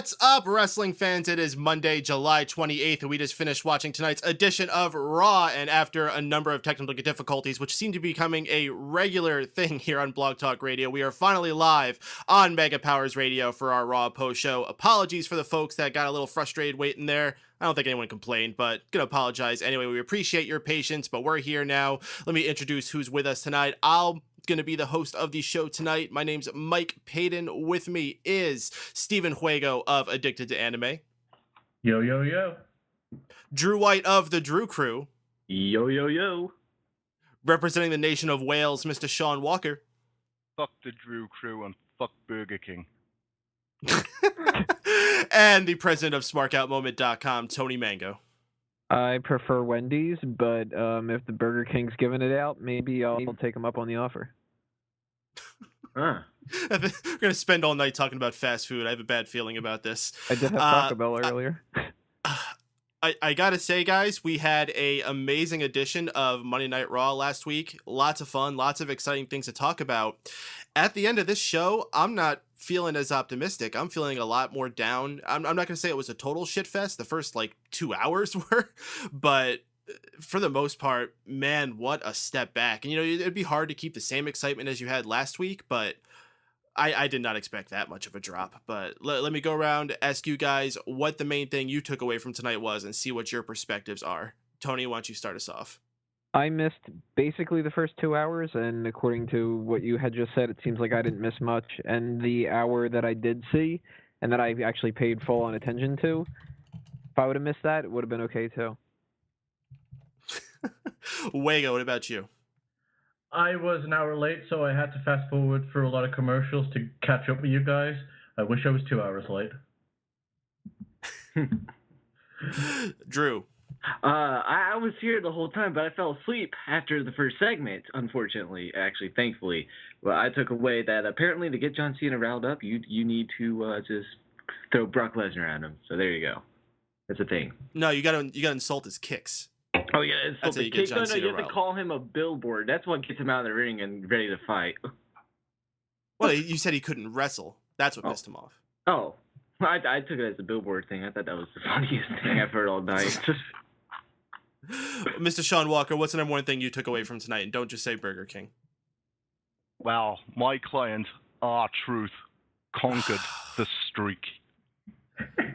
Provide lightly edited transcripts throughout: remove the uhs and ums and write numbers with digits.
What's up, wrestling fans? It is Monday, July 28th, and we just finished watching tonight's edition of Raw, and after a number of technical difficulties, which seem to be becoming a regular thing here on Blog Talk Radio, we are finally live on Mega Powers Radio for our Raw post-show. Apologies for the folks that got a little frustrated waiting there. I don't think anyone complained, but gonna apologize anyway. We appreciate your patience, but we're here now. Let me introduce who's with us tonight. I'm going to be the host of the show tonight. My name's Mike Paden. With me is Stephen Wago of Addicted to Anime. Yo, yo, yo. Drew White of the Drew Crew. Yo, yo, yo. Representing the nation of Wales, Mr. Shaun Walker. Fuck the Drew Crew and fuck Burger King. And the president of SmartOutMoment.com, Tony Mango. I prefer Wendy's, but if the Burger King's giving it out, maybe I'll take them up on the offer. We're going to spend all night talking about fast food. I have a bad feeling about this. I did have Taco Bell earlier. I gotta say, guys, we had a amazing edition of Monday Night Raw last week. Lots of fun, lots of exciting things to talk about. At the end of this show, I'm not feeling as optimistic. I'm feeling a lot more down. I'm not gonna say it was a total shit fest. The first 2 hours were, but for the most part, man, what a step back. And it'd be hard to keep the same excitement as you had last week, but I did not expect that much of a drop. But let me go around, ask you guys what the main thing you took away from tonight was and see what your perspectives are. Tony, why don't you start us off? I missed basically the first 2 hours, and according to what you had just said, it seems like I didn't miss much. And the hour that I did see and that I actually paid full on attention to, if I would have missed that, it would have been okay too. Wago, what about you? I was an hour late, so I had to fast forward through a lot of commercials to catch up with you guys. I wish I was 2 hours late. Drew. I was here the whole time, but I fell asleep after the first segment, unfortunately. Actually, thankfully. Well, I took away that apparently to get John Cena riled up, you need to just throw Brock Lesnar at him. So there you go. That's a thing. No, you gotta insult his kicks. Oh, yeah. That's how you get John Cena you have riled. to call him a billboard. That's what gets him out of the ring and ready to fight. Well, you said he couldn't wrestle. That's what pissed him off. Oh. I took it as a billboard thing. I thought that was the funniest thing I've heard all night. Mr. Shaun Walker, what's the number one thing you took away from tonight? And don't just say Burger King. Well, my client, R-Truth, conquered the streak.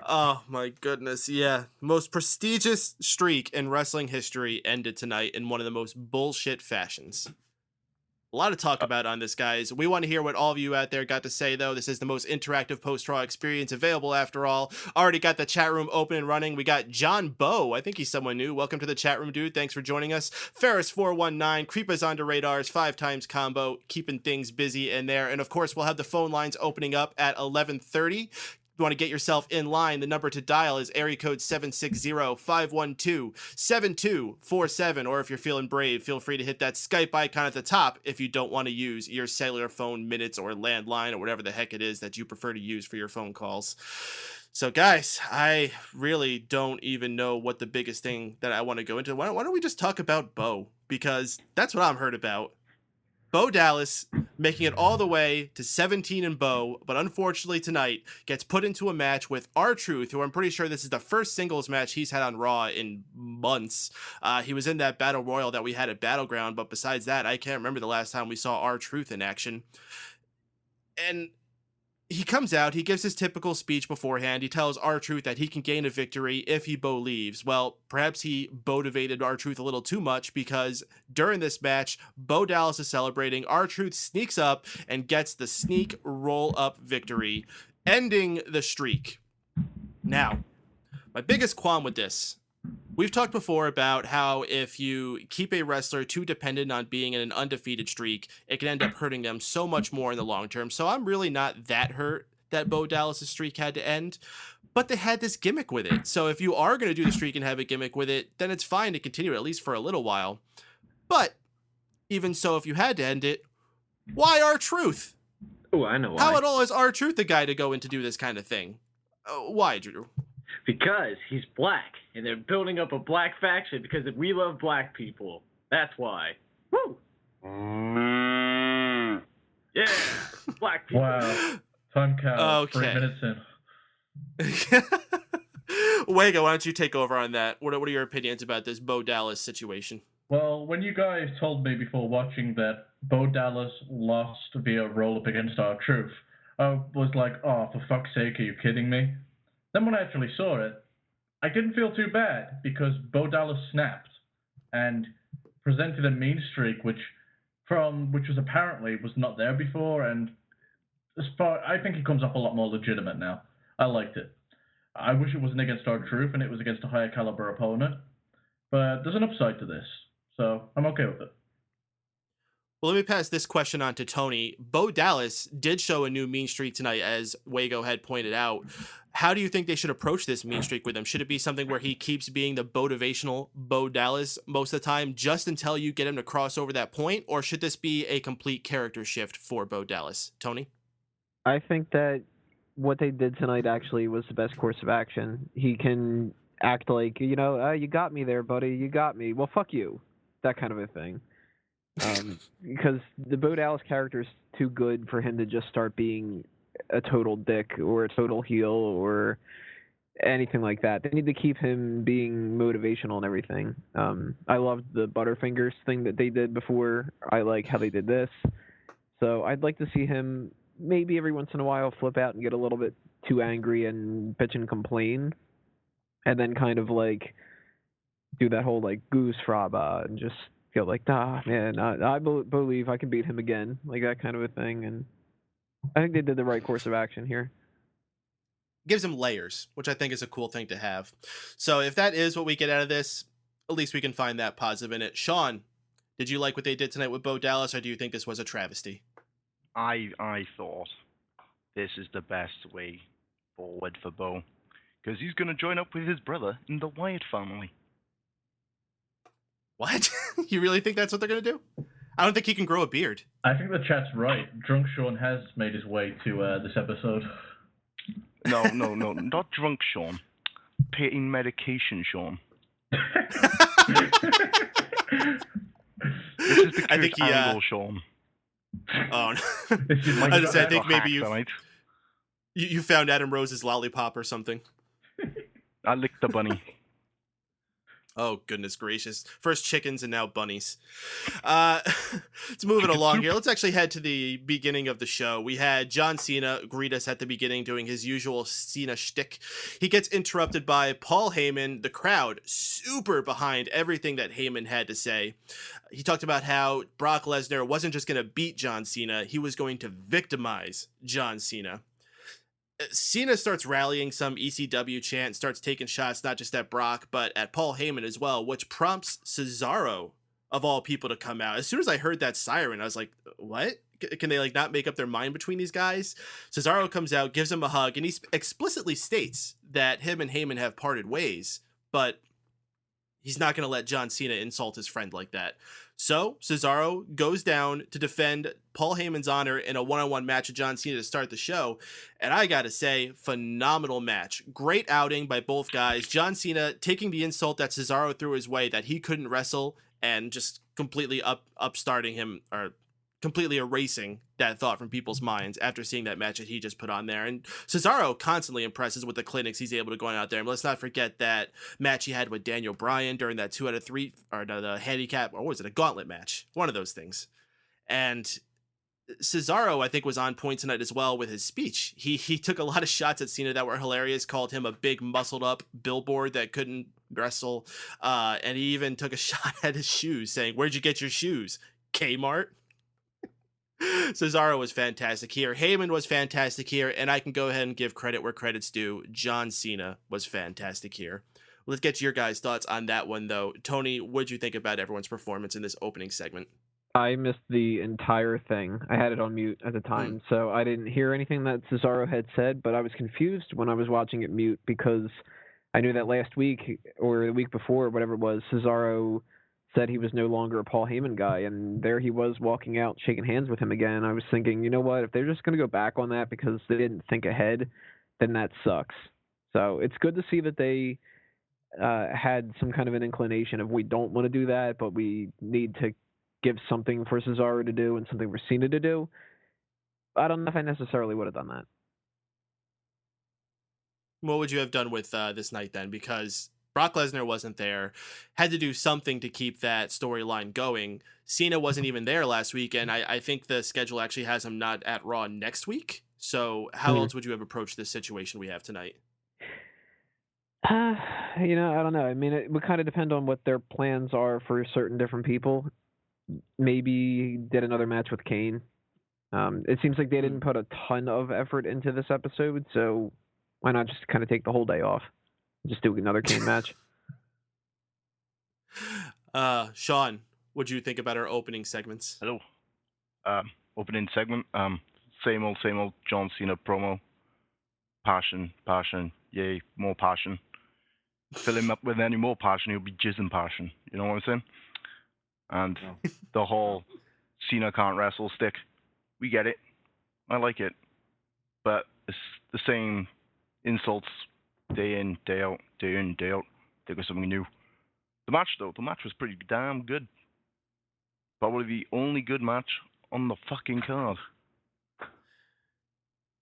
Oh my goodness, yeah. Most prestigious streak in wrestling history ended tonight in one of the most bullshit fashions. A lot to talk about on this, guys. We want to hear what all of you out there got to say, though. This is the most interactive post-Raw experience available, after all. Already got the chat room open and running. We got John Bow. I think he's someone new. Welcome to the chat room, dude. Thanks for joining us. Ferris419, Creepers Onto Radars, 5 Combo, keeping things busy in there. And, of course, we'll have the phone lines opening up at 11:30. You want to get yourself in line, the number to dial is area code 760-512-7247, or if you're feeling brave, feel free to hit that Skype icon at the top if you don't want to use your cellular phone minutes or landline or whatever the heck it is that you prefer to use for your phone calls. So guys, I really don't even know what the biggest thing that I want to go into. Why don't we just talk about Bo? Because that's what I'm heard about. Bo Dallas making it all the way to 17 and Bo, but unfortunately tonight gets put into a match with R-Truth, who I'm pretty sure this is the first singles match he's had on Raw in months. He was in that Battle Royal that we had at Battleground, but besides that, I can't remember the last time we saw R-Truth in action. And he comes out, he gives his typical speech beforehand. He tells R-Truth that he can gain a victory if he Bo leaves. Well, perhaps he motivated R-Truth a little too much, because during this match, Bo Dallas is celebrating. R-Truth sneaks up and gets the sneak roll-up victory, ending the streak. Now, my biggest qualm with this, we've talked before about how if you keep a wrestler too dependent on being in an undefeated streak, it can end up hurting them so much more in the long term. So I'm really not that hurt that Bo Dallas' streak had to end, but they had this gimmick with it. So if you are going to do the streak and have a gimmick with it, then it's fine to continue it, at least for a little while. But even so, if you had to end it, why R-Truth? Oh, I know why. How at all is R-Truth the guy to go in to do this kind of thing? Why, Drew? Because he's black, and they're building up a black faction because we love black people. That's why. Woo! Yeah, black people. Wow. Time count. Okay. 3 minutes in. Wago, why don't you take over on that? What are your opinions about this Bo Dallas situation? Well, when you guys told me before watching that Bo Dallas lost via roll-up against R-Truth, I was like, oh, for fuck's sake, are you kidding me? Then when I actually saw it, I didn't feel too bad because Bo Dallas snapped and presented a mean streak, which was apparently was not there before, and I think he comes up a lot more legitimate now. I liked it. I wish it wasn't against R-Truth and it was against a higher caliber opponent, but there's an upside to this, so I'm okay with it. Well, let me pass this question on to Tony. Bo Dallas did show a new mean streak tonight, as Wago had pointed out. How do you think they should approach this mean streak with him? Should it be something where he keeps being the motivational Bo Dallas most of the time just until you get him to cross over that point? Or should this be a complete character shift for Bo Dallas? Tony? I think that what they did tonight actually was the best course of action. He can act like, you got me there, buddy. You got me. Well, fuck you. That kind of a thing. Because the Bo Dallas character is too good for him to just start being a total dick or a total heel or anything like that. They need to keep him being motivational and everything. I loved the Butterfingers thing that they did before. I like how they did this. So I'd like to see him maybe every once in a while flip out and get a little bit too angry and bitch and complain. And then kind of like do that whole like goose fraba and just feel like, man, I believe I can beat him again, like that kind of a thing. And I think they did the right course of action here. Gives him layers, which I think is a cool thing to have. So if that is what we get out of this, at least we can find that positive in it. Shaun, did you like what they did tonight with Bo Dallas, or do you think this was a travesty? I thought this is the best way forward for Bo, because he's going to join up with his brother in the Wyatt family. What? You really think that's what they're going to do? I don't think he can grow a beard. I think the chat's right. Drunk Shaun has made his way to this episode. No, not drunk Shaun. Pain medication Shaun. This is the Kurt Angle Shaun. Oh, no. I think maybe you found Adam Rose's lollipop or something. I licked the bunny. Oh, goodness gracious. First chickens and now bunnies. Let's move it along here. Let's actually head to the beginning of the show. We had John Cena greet us at the beginning doing his usual Cena shtick. He gets interrupted by Paul Heyman, the crowd super behind everything that Heyman had to say. He talked about how Brock Lesnar wasn't just going to beat John Cena, he was going to victimize John Cena. Cena starts rallying some ECW chant, starts taking shots not just at Brock, but at Paul Heyman as well, which prompts Cesaro, of all people, to come out. As soon as I heard that siren, I was like, what? Can they not make up their mind between these guys? Cesaro comes out, gives him a hug, and he explicitly states that him and Heyman have parted ways, but he's not going to let John Cena insult his friend like that. So Cesaro goes down to defend Paul Heyman's honor in a one-on-one match with John Cena to start the show. And I got to say, phenomenal match. Great outing by both guys. John Cena taking the insult that Cesaro threw his way that he couldn't wrestle and just completely upstarting him, or completely erasing that thought from people's minds after seeing that match that he just put on there. And Cesaro constantly impresses with the clinics he's able to go out there. And let's not forget that match he had with Daniel Bryan during that 2 out of 3, or the handicap, or was it a gauntlet match? One of those things. And Cesaro, I think, was on point tonight as well with his speech. He took a lot of shots at Cena that were hilarious, called him a big muscled up billboard that couldn't wrestle. And he even took a shot at his shoes, saying, "Where'd you get your shoes? Kmart?" Cesaro was fantastic here. Heyman was fantastic here. And I can go ahead and give credit where credit's due. John Cena was fantastic here. Let's get your guys' thoughts on that one, though. Tony, what'd you think about everyone's performance in this opening segment? I missed the entire thing. I had it on mute at the time, so I didn't hear anything that Cesaro had said, but I was confused when I was watching it mute because I knew that last week or the week before, whatever it was, Cesaro said he was no longer a Paul Heyman guy, and there he was walking out, shaking hands with him again. I was thinking, you know what, if they're just going to go back on that because they didn't think ahead, then that sucks. So it's good to see that they had some kind of an inclination of, we don't want to do that, but we need to give something for Cesaro to do and something for Cena to do. I don't know if I necessarily would have done that. What would you have done with this night then? Because Brock Lesnar wasn't there, had to do something to keep that storyline going. Cena wasn't even there last week, and I think the schedule actually has him not at Raw next week. So how else would you have approached this situation we have tonight? I don't know. I mean, it would kind of depend on what their plans are for certain different people. Maybe did another match with Kane. It seems like they didn't put a ton of effort into this episode, so why not just kind of take the whole day off? Just do another Kane match. Shaun, what do you think about our opening segments? Hello. Opening segment. Same old John Cena promo. Passion, yay, more passion. Fill him up with any more passion, he'll be jizzing passion. You know what I'm saying? And the whole Cena can't wrestle stick. We get it. I like it. But it's the same insults day in, day out. Think of something new. The match, though, was pretty damn good. Probably the only good match on the fucking card.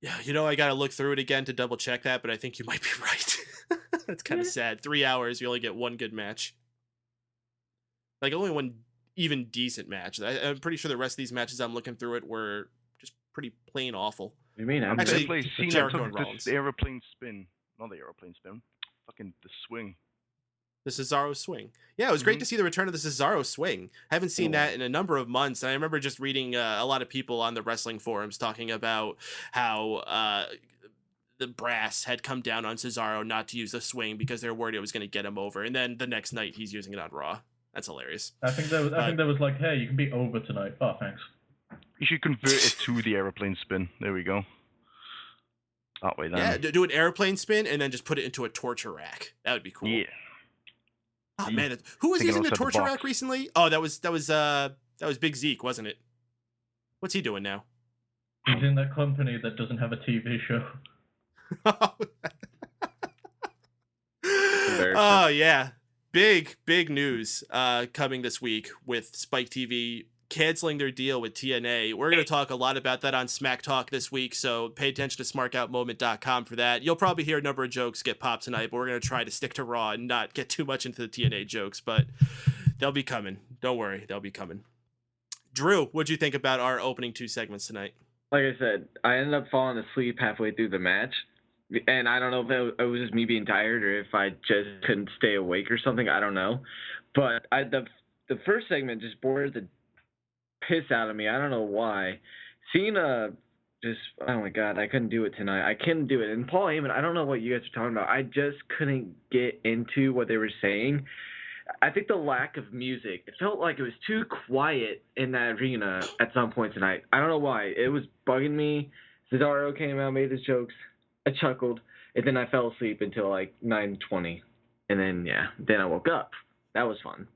Yeah, I got to look through it again to double check that, but I think you might be right. That's kind of sad. 3 hours, you only get one good match. Like, only one even decent match. I'm pretty sure the rest of these matches I'm looking through it were just pretty plain awful. You mean Actually, Cena Jericho and took Rollins. The aeroplane spin. Not the aeroplane spin. Fucking the swing. The Cesaro swing. Yeah, it was great to see the return of the Cesaro swing. I haven't seen that in a number of months. And I remember just reading a lot of people on the wrestling forums talking about how the brass had come down on Cesaro not to use the swing because they were worried it was going to get him over. And then the next night he's using it on Raw. That's hilarious. I think there was like, hey, you can be over tonight. Oh, thanks. You should convert it to the aeroplane spin. There we go. That way then. Yeah, do an aeroplane spin and then just put it into a torture rack. That would be cool. Yeah. Oh man, who was using the torture rack recently? Oh, that was Big Zeke, wasn't it? What's he doing now? He's in that company that doesn't have a TV show. Oh yeah, big news coming this week with Spike TV canceling their deal with TNA. We're going to talk a lot about that on Smack Talk this week, so pay attention to smarkoutmoment.com for that. You'll probably hear a number of jokes get popped tonight, but we're going to try to stick to Raw and not get too much into the TNA jokes, but they'll be coming. Don't worry, they'll be coming. Drew, what'd you think about our opening 2 segments tonight? Like I said, I ended up falling asleep halfway through the match, and I don't know if it was just me being tired or if I just couldn't stay awake or something. I don't know, but the first segment just bored the piss out of me. I don't know why. Cena just, oh my god, I couldn't do it tonight. I couldn't do it. And Paul Heyman, I don't know what you guys are talking about. I just couldn't get into what they were saying. I think the lack of music, it felt like it was too quiet in that arena at some point tonight. I don't know why. It was bugging me. Cesaro came out, made his jokes. I chuckled, and then I fell asleep until like 9:20. And then I woke up. That was fun.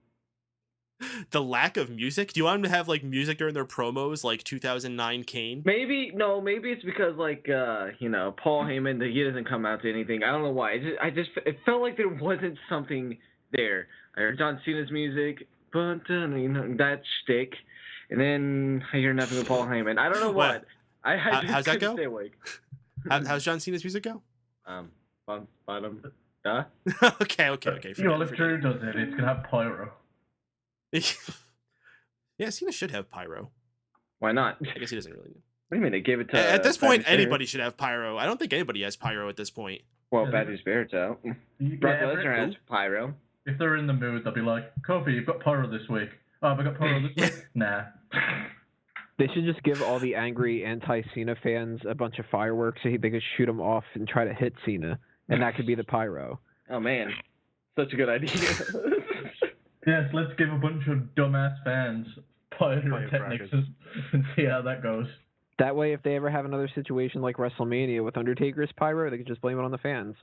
The lack of music? Do you want them to have like music during their promos like 2009 Kane? Maybe it's because like Paul Heyman, he doesn't come out to anything. I don't know why. It felt like there wasn't something there. I heard John Cena's music, but that shtick, and then I hear nothing with Paul Heyman. I don't know what. How's that go? Stay awake. How's John Cena's music go? Bottom. Okay. If Drew does it, it's gonna have pyro. Yeah, Cena should have pyro. Why not? I guess he doesn't really. What do you mean they gave it to? At this point, anybody should have pyro. I don't think anybody has pyro at this point. Well, Bad News Barrett's out. Brock Lesnar has pyro. If they're in the mood, they'll be like, Kofi, you've got pyro this week. Oh, have I got pyro this week? Nah. They should just give all the angry anti-Cena fans a bunch of fireworks so they could shoot them off and try to hit Cena, and that could be the pyro. Oh man, such a good idea. Yes, let's give a bunch of dumbass fans pyrotechnics and see how that goes. That way, if they ever have another situation like WrestleMania with Undertaker's pyro, they can just blame it on the fans.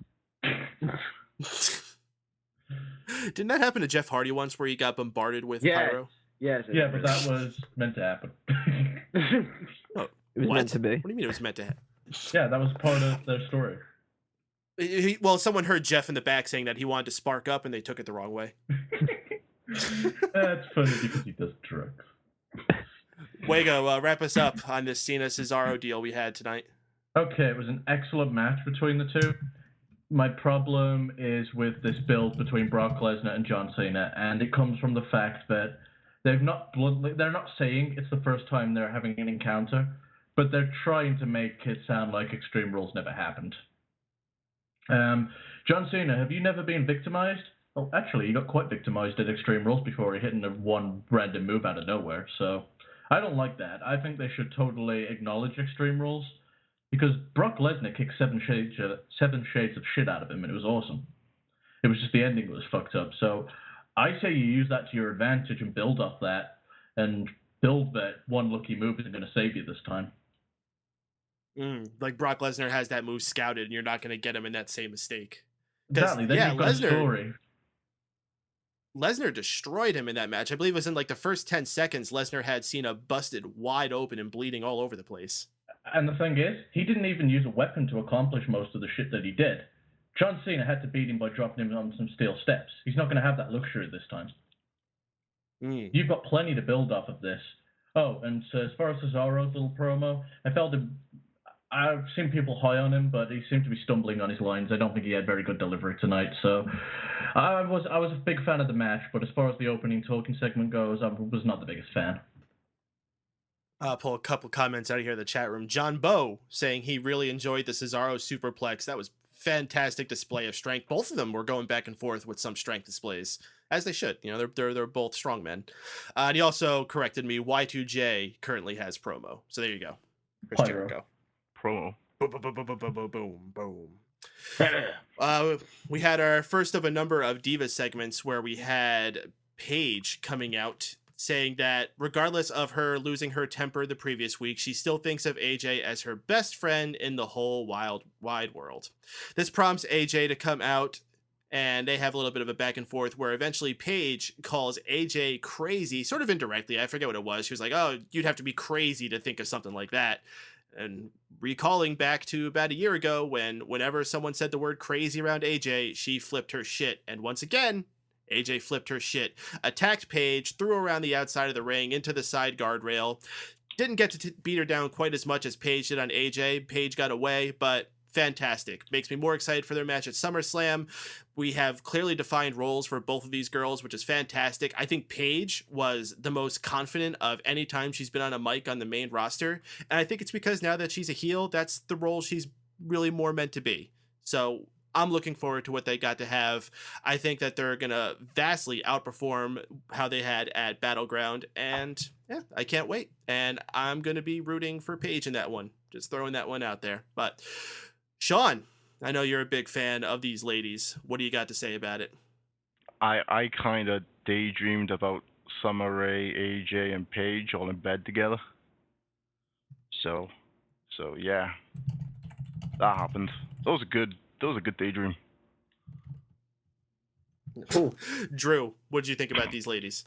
Didn't that happen to Jeff Hardy once where he got bombarded with pyro? Yes. Yeah, but that was meant to happen. Oh, it was meant to be. What do you mean it was meant to happen? Yeah, that was part of their story. Well, someone heard Jeff in the back saying that he wanted to spark up and they took it the wrong way. That's funny because he does drugs. Wago, wrap us up on this Cena Cesaro deal we had tonight. Okay, it was an excellent match between the two. my problem is with this build between Brock Lesnar and John Cena, and it comes from the fact that they're not saying it's the first time they're having an encounter, but they're trying to make it sound like Extreme Rules never happened. John Cena, have you never been victimized? Well, actually, you got quite victimized at Extreme Rules before hitting one random move out of nowhere, so I don't like that. I think they should totally acknowledge Extreme Rules, because Brock Lesnar kicked seven shades of shit out of him, and it was awesome. It was just the ending that was fucked up. So I say you use that to your advantage and build off that, and build that one lucky move isn't going to save you this time. Like Brock Lesnar has that move scouted, and you're not going to get him in that same mistake. Exactly. Then you've got a story. Lesnar destroyed him in that match. I believe it was in like the first 10 seconds, Lesnar had Cena busted wide open and bleeding all over the place. And the thing is, he didn't even use a weapon to accomplish most of the shit that he did. John Cena had to beat him by dropping him on some steel steps. He's not going to have that luxury this time. You've got plenty to build off of this. Oh, and so as far as Cesaro's little promo, I've seen people high on him, but he seemed to be stumbling on his lines. I don't think he had very good delivery tonight. So I was a big fan of the match, but as far as the opening talking segment goes, I was not the biggest fan. I'll pull a couple comments out of here in the chat room. John Bowe saying he really enjoyed the Cesaro superplex. That was fantastic display of strength. Both of them were going back and forth with some strength displays, as they should. You know, they're both strong men. And he also corrected me. Y2J currently has promo. So there you go. Chris Jericho. Promo. Boom, boom, boom, boom. We had our first of a number of Diva segments where we had Paige coming out saying that regardless of her losing her temper the previous week, she still thinks of AJ as her best friend in the whole wide world. This prompts AJ to come out, and they have a little bit of a back and forth where eventually Paige calls AJ crazy, sort of indirectly. I forget what it was. She was like, oh, you'd have to be crazy to think of something like that. And recalling back to about a year ago whenever someone said the word crazy around AJ, she flipped her shit. And once again, AJ flipped her shit, attacked Paige, threw her around the outside of the ring into the side guardrail. Didn't get to beat her down quite as much as Paige did on AJ. Paige got away, but fantastic. Makes me more excited for their match at SummerSlam. We have clearly defined roles for both of these girls, which is fantastic. I think Paige was the most confident of any time she's been on a mic on the main roster. And I think it's because now that she's a heel, that's the role she's really more meant to be. So I'm looking forward to what they got to have. I think that they're going to vastly outperform how they had at Battleground. And yeah, I can't wait. And I'm going to be rooting for Paige in that one. Just throwing that one out there. But Shaun, I know you're a big fan of these ladies. What do you got to say about it? I kind of daydreamed about Summer Rae, AJ, and Paige all in bed together. So yeah, that happened. That was a good daydream. Drew, what did you think about these ladies?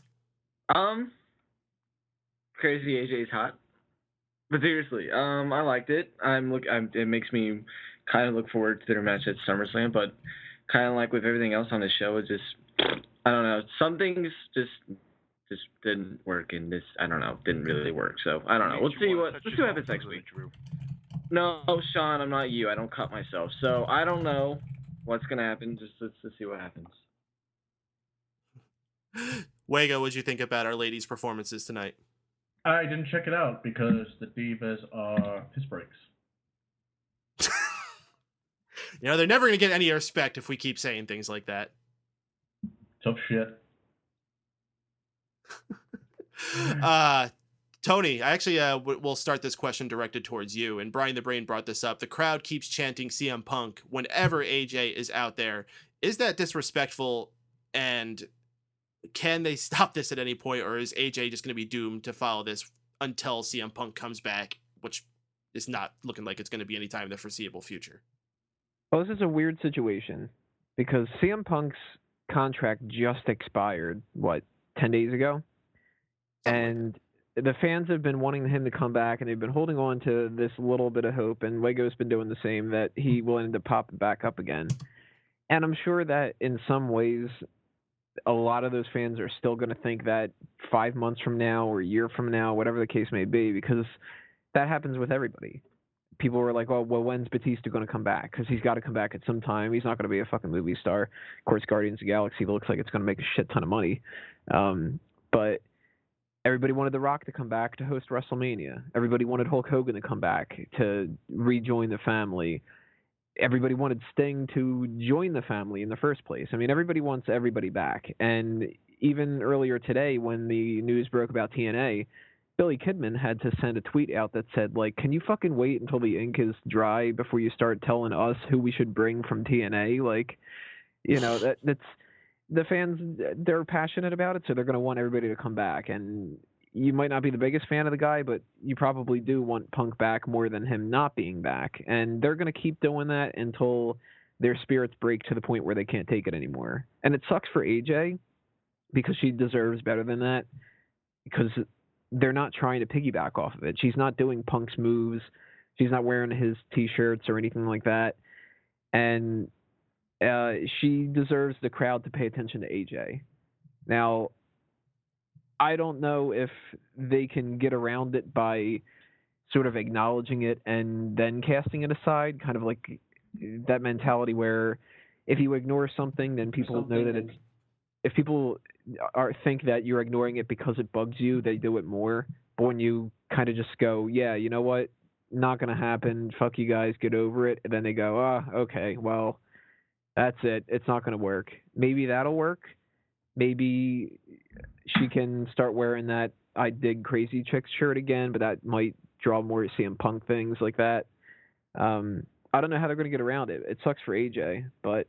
Crazy AJ's hot. But seriously, I liked it. It makes me kind of look forward to their match at SummerSlam, but kind of like with everything else on the show, it just, I don't know, some things just didn't work, and this, I don't know, didn't really work. So I don't know. Let's see what happens next week. No, Shaun, I'm not you. I don't cut myself, so I don't know what's gonna happen. Just let's see what happens. Wago, what did you think about our ladies' performances tonight? I didn't check it out because the Divas are piss breaks. You know, they're never going to get any respect if we keep saying things like that. Tough shit. Tony, I actually will start this question directed towards you. And Brian the Brain brought this up. The crowd keeps chanting CM Punk whenever AJ is out there. Is that disrespectful? And can they stop this at any point? Or is AJ just going to be doomed to follow this until CM Punk comes back, which is not looking like it's going to be any time in the foreseeable future? Well, this is a weird situation because CM Punk's contract just expired, 10 days ago? And the fans have been wanting him to come back, and they've been holding on to this little bit of hope, and Wago's been doing the same, that he will end up popping back up again. And I'm sure that in some ways, a lot of those fans are still going to think that 5 months from now or a year from now, whatever the case may be, because that happens with everybody. people were like, well, when's Batista going to come back? Because he's got to come back at some time. He's not going to be a fucking movie star. Of course, Guardians of the Galaxy looks like it's going to make a shit ton of money. But everybody wanted The Rock to come back to host WrestleMania. Everybody wanted Hulk Hogan to come back to rejoin the family. Everybody wanted Sting to join the family in the first place. I mean, everybody wants everybody back. And even earlier today, when the news broke about TNA, Billy Kidman had to send a tweet out that said, like, can you fucking wait until the ink is dry before you start telling us who we should bring from TNA? Like, you know, that's the fans, they're passionate about it, so they're going to want everybody to come back. And you might not be the biggest fan of the guy, but you probably do want Punk back more than him not being back. And they're going to keep doing that until their spirits break to the point where they can't take it anymore. And it sucks for AJ because she deserves better than that, because they're not trying to piggyback off of it. She's not doing Punk's moves. She's not wearing his T-shirts or anything like that. And she deserves the crowd to pay attention to AJ. Now, I don't know if they can get around it by sort of acknowledging it and then casting it aside, kind of like that mentality where if you ignore something, then people know that it's... If people think that you're ignoring it because it bugs you, they do it more. But when you kind of just go, yeah, you know what, not going to happen, fuck you guys, get over it, and then they go, okay, well, that's it, it's not going to work. Maybe that'll work. Maybe she can start wearing that I Dig Crazy Chicks shirt again, but that might draw more CM Punk things like that. I don't know how they're going to get around it. It sucks for AJ, but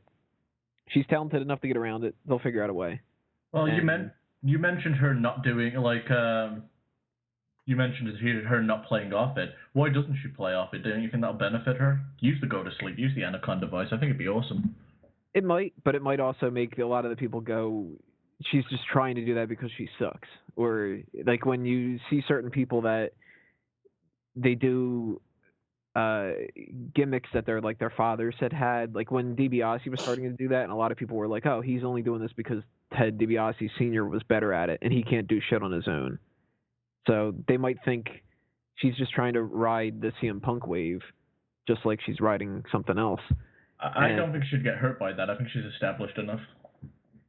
she's talented enough to get around it. They'll figure out a way. Well, you mentioned her not doing, like, you mentioned her not playing off it. Why doesn't she play off it? Don't you think that'll benefit her? Use the go to sleep, use the Anaconda voice. I think it'd be awesome. It might, but it might also make a lot of the people go, she's just trying to do that because she sucks. Or, like, when you see certain people that they do gimmicks that their fathers had, like when DiBiase was starting to do that, and a lot of people were like, oh, he's only doing this because Ted DiBiase Sr. was better at it and he can't do shit on his own. So they might think she's just trying to ride the CM Punk wave just like she's riding something else. I don't think she'd get hurt by that. I think she's established enough.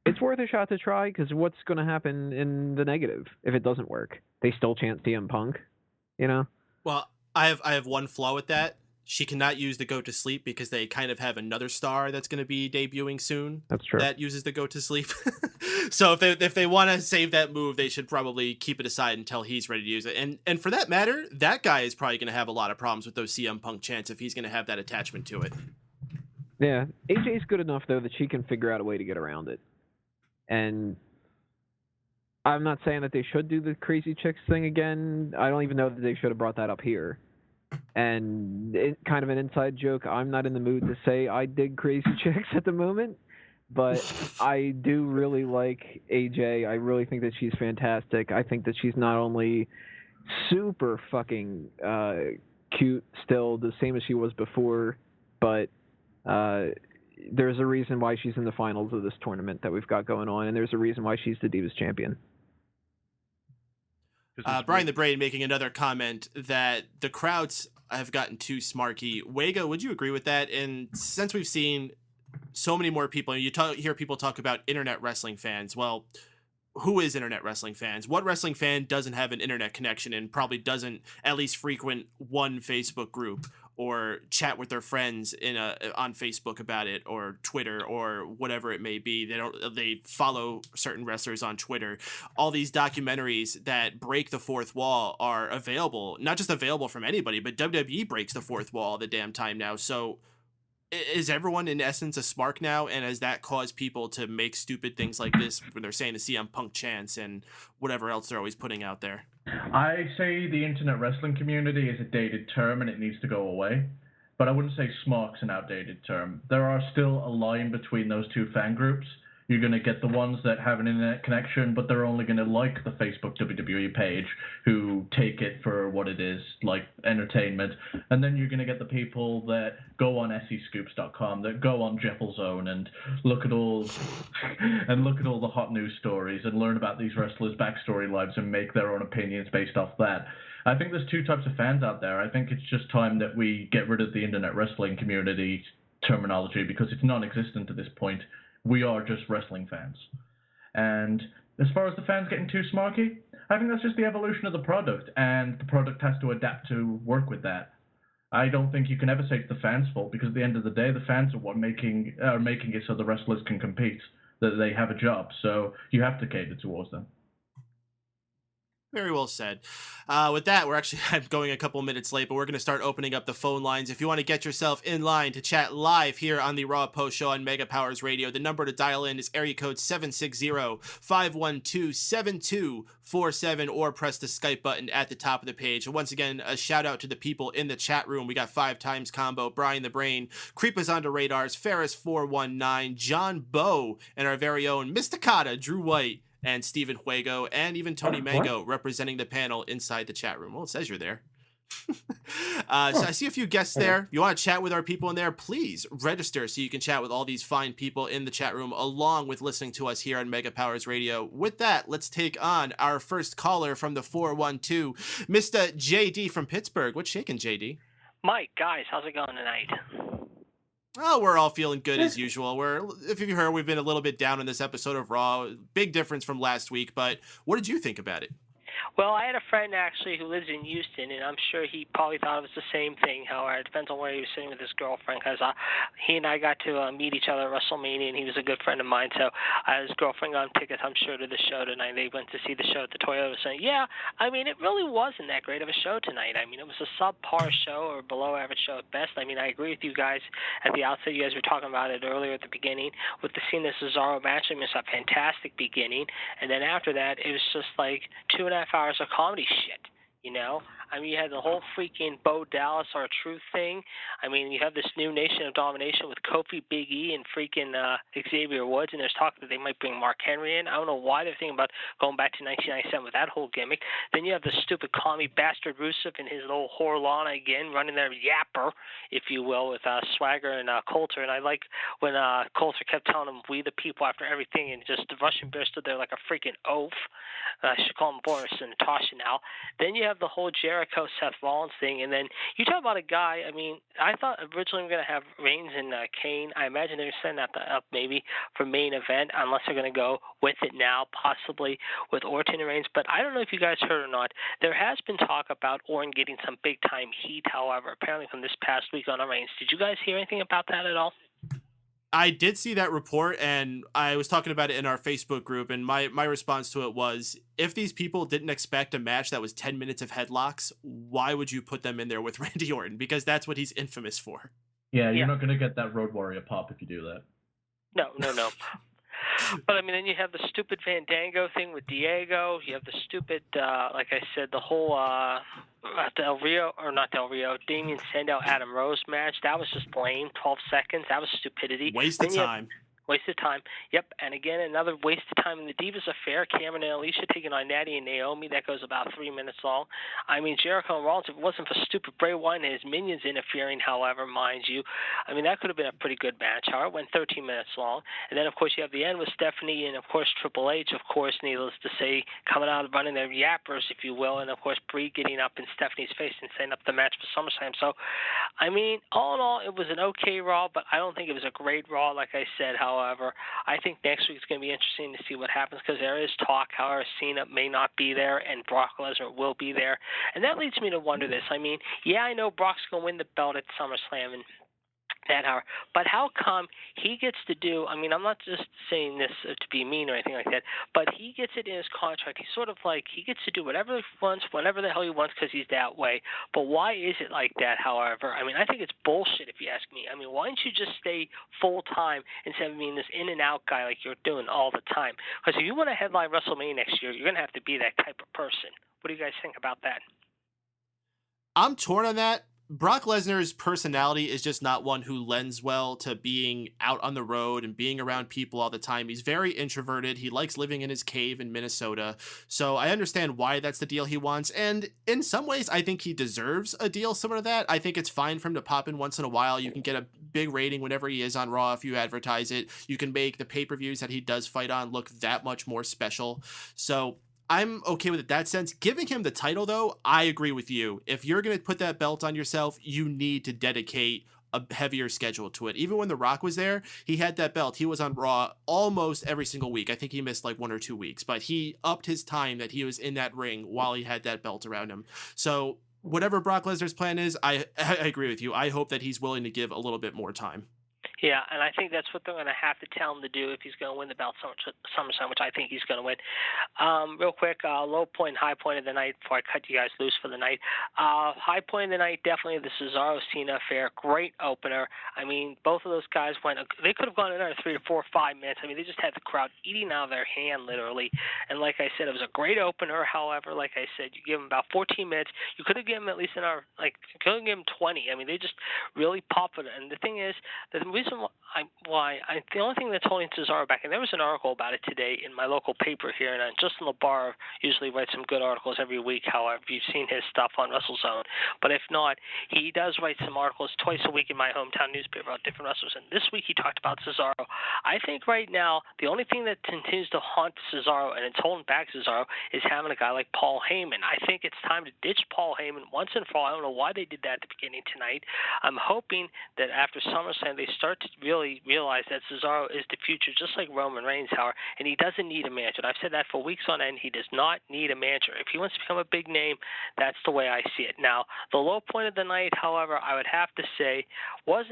It's worth a shot to try, because what's going to happen in the negative if it doesn't work? They still chant CM Punk, you know? Well, I have one flaw with that. She cannot use the go to sleep because they kind of have another star that's going to be debuting soon. That's true. That uses the go to sleep. So if they want to save that move, they should probably keep it aside until he's ready to use it. And for that matter, that guy is probably going to have a lot of problems with those CM Punk chants if he's going to have that attachment to it. Yeah, AJ's good enough though that she can figure out a way to get around it. And I'm not saying that they should do the Crazy Chicks thing again. I don't even know that they should have brought that up here. And kind of an inside joke, I'm not in the mood to say I dig Crazy Chicks at the moment, but I do really like AJ. I really think that she's fantastic. I think that she's not only super fucking cute still, the same as she was before, but there's a reason why she's in the finals of this tournament that we've got going on, and there's a reason why she's the Divas champion. Brian the Brain making another comment that the crowds have gotten too smarky. Wago, would you agree with that? And since we've seen so many more people, you hear people talk about internet wrestling fans. Well, who is internet wrestling fans? What wrestling fan doesn't have an internet connection and probably doesn't at least frequent one Facebook group or chat with their friends on Facebook about it, or Twitter, or whatever it may be? They follow certain wrestlers on Twitter. All these documentaries that break the fourth wall are available, not just available from anybody, but WWE breaks the fourth wall all the damn time now. So is everyone in essence a smark now? And has that caused people to make stupid things like this when they're saying the CM Punk chants and whatever else they're always putting out there? I say the internet wrestling community is a dated term and it needs to go away. But I wouldn't say smark's an outdated term. There are still a line between those two fan groups. You're going to get the ones that have an internet connection, but they're only going to like the Facebook WWE page, who take it for what it is, like entertainment. And then you're going to get the people that go on SEScoops.com, that go on Jeffel and look at all the hot news stories and learn about these wrestlers' backstory lives and make their own opinions based off that. I think there's two types of fans out there. I think it's just time that we get rid of the internet wrestling community terminology, because it's non-existent at this point. We are just wrestling fans. And as far as the fans getting too smarky, I think that's just the evolution of the product, and the product has to adapt to work with that. I don't think you can ever say it's the fans' fault, because at the end of the day, the fans are what making it so the wrestlers can compete, that they have a job. So you have to cater towards them. Very well said. With that, I'm going a couple minutes late, but we're going to start opening up the phone lines. If you want to get yourself in line to chat live here on the Raw Post Show on Mega Powers Radio, the number to dial in is area code 760-512-7247, or press the Skype button at the top of the page. And once again, a shout out to the people in the chat room. We got 5 Times Combo, Brian the Brain, Creepers Onto Radars, Ferris419, John Bow, and our very own Mysticata, Drew White, and Stephen Wago, and even Tony Mango representing the panel inside the chat room. Well, it says you're there. So I see a few guests there. If you want to chat with our people in there, please register so you can chat with all these fine people in the chat room, along with listening to us here on Mega Powers Radio. With that, let's take on our first caller from the 412, Mr. JD from Pittsburgh. What's shaking, JD? Mike, guys, how's it going tonight? Oh, we're all feeling good as usual. If you heard, we've been a little bit down on this episode of Raw. Big difference from last week, but what did you think about it? Well, I had a friend actually who lives in Houston, and I'm sure he probably thought it was the same thing. However, it depends on where he was sitting with his girlfriend, because he and I got to meet each other at WrestleMania, and he was a good friend of mine. So his girlfriend got tickets, I'm sure, to the show tonight. They went to see the show at the Toyota Center. Yeah, I mean, it really wasn't that great of a show tonight. I mean, it was a subpar show or below average show at best. I mean, I agree with you guys at the outset. You guys were talking about it earlier at the beginning with the Cena Cesaro match. I mean, it's a fantastic beginning, and then after that, it was just like 2.5 hours of comedy shit, you know? I mean, you had the whole freaking Bo Dallas R-Truth thing. I mean, you have this new Nation of Domination with Kofi, Big E, and freaking Xavier Woods, and there's talk that they might bring Mark Henry in. I don't know why they're thinking about going back to 1997 with that whole gimmick. Then you have the stupid commie bastard Rusev and his little Horlana again running their yapper, if you will, with Swagger and Coulter. And I like when Coulter kept telling him, "We the people," after everything, and just the Russian Bear stood there like a freaking oaf. I should call him Boris and Natasha now. Then you have the whole Jericho Seth Rollins thing, and then you talk about a guy. I mean, I thought originally we were going to have Reigns and Kane. I imagine they're setting that up maybe for main event, unless they're going to go with it now, possibly with Orton and Reigns. But I don't know if you guys heard or not. There has been talk about Orton getting some big time heat, however, apparently from this past week on Reigns. Did you guys hear anything about that at all? I did see that report, and I was talking about it in our Facebook group, and my response to it was, if these people didn't expect a match that was 10 minutes of headlocks, why would you put them in there with Randy Orton? Because that's what he's infamous for. Yeah, you're not going to get that Road Warrior pop if you do that. No. But, I mean, then you have the stupid Fandango thing with Diego. You have the stupid, like I said, the whole Damien Sandow Adam Rose match. That was just lame. 12 seconds. That was stupidity. Waste of time. Waste of time. Yep. And again, another waste of time in the Divas affair. Cameron and Alicia taking on Natty and Naomi. That goes about 3 minutes long. I mean, Jericho and Rollins, if it wasn't for stupid Bray Wyatt and his minions interfering, however, mind you, I mean, that could have been a pretty good match. However, it went 13 minutes long. And then, of course, you have the end with Stephanie and, of course, Triple H, of course, needless to say, coming out and running their yappers, if you will. And, of course, Brie getting up in Stephanie's face and setting up the match for SummerSlam. So, I mean, all in all, it was an okay Raw, but I don't think it was a great Raw, like I said. However, I think next week's going to be interesting to see what happens, because there is talk, however, Cena may not be there and Brock Lesnar will be there. And that leads me to wonder this. I mean, yeah, I know Brock's going to win the belt at SummerSlam and that hour, but how come he gets to do, I mean, I'm not just saying this to be mean or anything like that, but he gets it in his contract. He's sort of like, he gets to do whatever he wants, whenever the hell he wants, because he's that way. But why is it like that, however? I mean, I think it's bullshit, if you ask me. I mean, why don't you just stay full-time instead of being this in-and-out guy like you're doing all the time? Because if you want to headline WrestleMania next year, you're going to have to be that type of person. What do you guys think about that? I'm torn on that, Brock Lesnar's personality is just not one who lends well to being out on the road and being around people all the time. He's very introverted. He likes living in his cave in Minnesota. So I understand why that's the deal he wants. And in some ways, I think he deserves a deal similar to that. I think it's fine for him to pop in once in a while. You can get a big rating whenever he is on Raw if you advertise it. You can make the pay-per-views that he does fight on look that much more special. So I'm okay with it that sense. Giving him the title, though, I agree with you. If you're going to put that belt on yourself, you need to dedicate a heavier schedule to it. Even when The Rock was there, he had that belt. He was on Raw almost every single week. I think he missed like 1 or 2 weeks, but he upped his time that he was in that ring while he had that belt around him. So whatever Brock Lesnar's plan is, I agree with you. I hope that he's willing to give a little bit more time. Yeah, and I think that's what they're going to have to tell him to do if he's going to win the belt SummerSlam, which I think he's going to win. Real quick, low point, high point of the night before I cut you guys loose for the night. High point of the night, definitely the Cesaro-Cena affair. Great opener. I mean, both of those guys they could have gone another 3 to 4 or 5 minutes. I mean, they just had the crowd eating out of their hand, literally. And like I said, it was a great opener. However, like I said, you give them about 14 minutes. You could have given them at least you could have given them 20. I mean, they just really popped it. And the thing is, the reason the only thing that's holding Cesaro back, and there was an article about it today in my local paper here, and Justin LaBar usually writes some good articles every week. However, you've seen his stuff on WrestleZone, but if not, he does write some articles twice a week in my hometown newspaper about different wrestlers. And this week he talked about Cesaro. I think right now the only thing that continues to haunt Cesaro and it's holding back Cesaro is having a guy like Paul Heyman. I think it's time to ditch Paul Heyman once and for all. I don't know why they did that at the beginning tonight. I'm hoping that after SummerSlam they start to really realize that Cesaro is the future, just like Roman Reigns, however, and he doesn't need a manager. I've said that for weeks on end. He does not need a manager. If he wants to become a big name, that's the way I see it. Now, the low point of the night, however, I would have to say was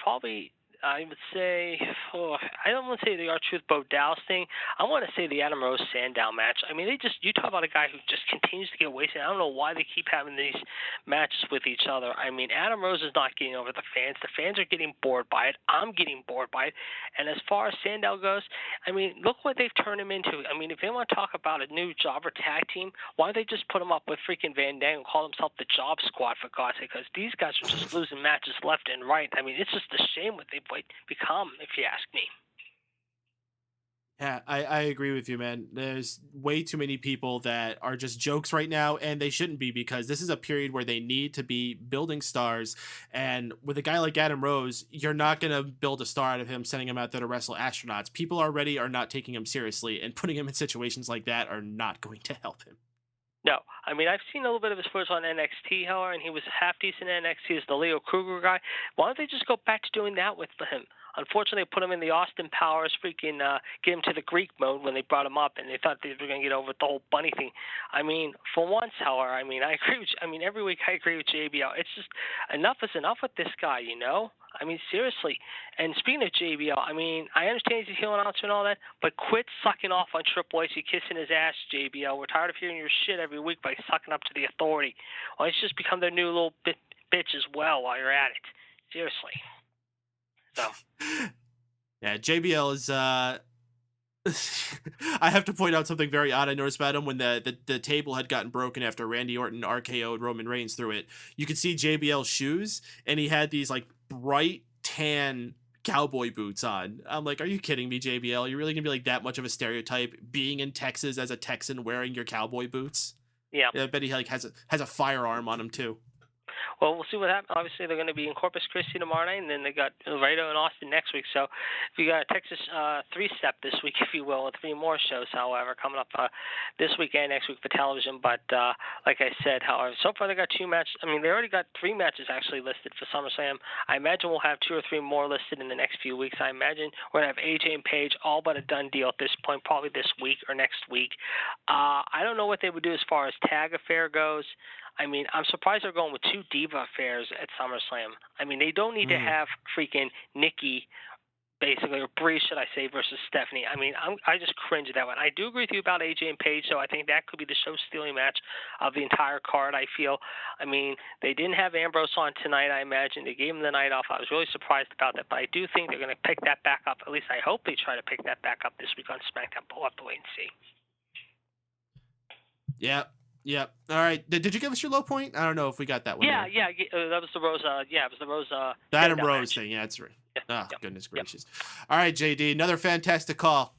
probably, I would say, I don't want to say the R-Truth Bo Dallas thing. I want to say the Adam Rose Sandow match. I mean, you talk about a guy who just continues to get wasted. I don't know why they keep having these matches with each other. I mean, Adam Rose is not getting over the fans. The fans are getting bored by it. I'm getting bored by it. And as far as Sandow goes, I mean, look what they've turned him into. I mean, if they want to talk about a new jobber tag team, why don't they just put him up with freaking Fandango and call themselves the Job Squad, for God's sake? Because these guys are just losing matches left and right. I mean, it's just a shame what they've become, if you ask me. Yeah, I agree with you, man. There's way too many people that are just jokes right now, and they shouldn't be, because this is a period where they need to be building stars. And with a guy like Adam Rose, you're not going to build a star out of him, sending him out there to wrestle astronauts. People already are not taking him seriously, and putting him in situations like that are not going to help him. No. I mean, I've seen a little bit of his footage on NXT, however, and he was half decent in NXT as the Leo Kruger guy. Why don't they just go back to doing that with him? Unfortunately, they put him in the Austin Powers freaking get him to the Greek mode when they brought him up, and they thought they were going to get over the whole bunny thing. I mean, for once, however, I mean, I agree with. I mean, every week I agree with JBL. It's just enough is enough with this guy, you know. I mean, seriously. And speaking of JBL, I mean, I understand he's a heel announcer and all that, but quit sucking off on Triple H. You're kissing his ass, JBL. We're tired of hearing your shit every week by sucking up to the authority. Why don't you just become their new little bitch as well while you're at it? Seriously. So. Yeah, JBL is. I have to point out something very odd I noticed about him when the table had gotten broken after Randy Orton RKO'd Roman Reigns through it. You could see JBL's shoes, and he had these like bright tan cowboy boots on. I'm like, are you kidding me, JBL? You're really gonna be like that much of a stereotype being in Texas as a Texan wearing your cowboy boots? Yeah, I bet he like has a firearm on him too. Well, we'll see what happens. Obviously, they're going to be in Corpus Christi tomorrow night, and then they got Laredo and Austin next week. So we got a Texas three-step this week, if you will, with 3 more shows, however, coming up this week and next week for television. But like I said, however, so far they got 2 matches. I mean, they already got 3 matches actually listed for SummerSlam. I imagine we'll have 2 or 3 more listed in the next few weeks. I imagine we're going to have AJ and Paige, all but a done deal at this point, probably this week or next week. I don't know what they would do as far as tag affair goes. I mean, I'm surprised they're going with 2 Diva affairs at SummerSlam. I mean, they don't need to have freaking Nikki, basically, or Brie, should I say, versus Stephanie. I mean, I just cringe at that one. I do agree with you about AJ and Paige, so I think that could be the show-stealing match of the entire card, I feel. I mean, they didn't have Ambrose on tonight, I imagine. They gave him the night off. I was really surprised about that, but I do think they're going to pick that back up. At least I hope they try to pick that back up this week on SmackDown, but we'll have to wait and see. Yeah. Yep. All right. Did you give us your low point? I don't know if we got that one. Yeah, there. that was the Rose. Yeah, it was the Rose. The Adam Adam Rose match. thing. Yeah, that's right. Yeah, Oh, yep, goodness yep. gracious. All right, JD. Another fantastic call.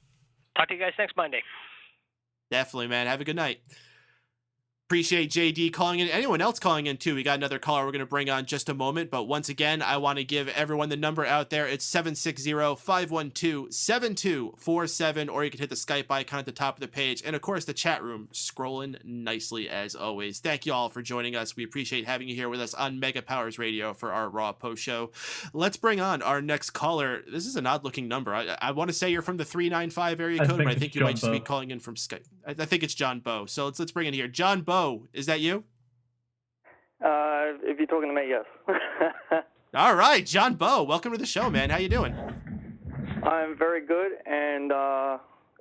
Talk to you guys next Monday. Definitely, man. Have a good night. Appreciate JD calling in. Anyone else calling in too? We got another caller we're going to bring on just a moment. But once again, I want to give everyone the number out there. It's 760-512-7247, or you can hit the Skype icon at the top of the page. And of course, the chat room scrolling nicely as always. Thank you all for joining us. We appreciate having you here with us on Mega Powers Radio for our Raw post show. Let's bring on our next caller. This is an odd looking number. I want to say you're from the 395 area code, but I think you might just be calling in from Skype. I think it's John Bow. So let's bring in here. John Bow. Is that you? If you're talking to me, yes. All right, John Bow. Welcome to the show, man. How you doing? I'm very good, and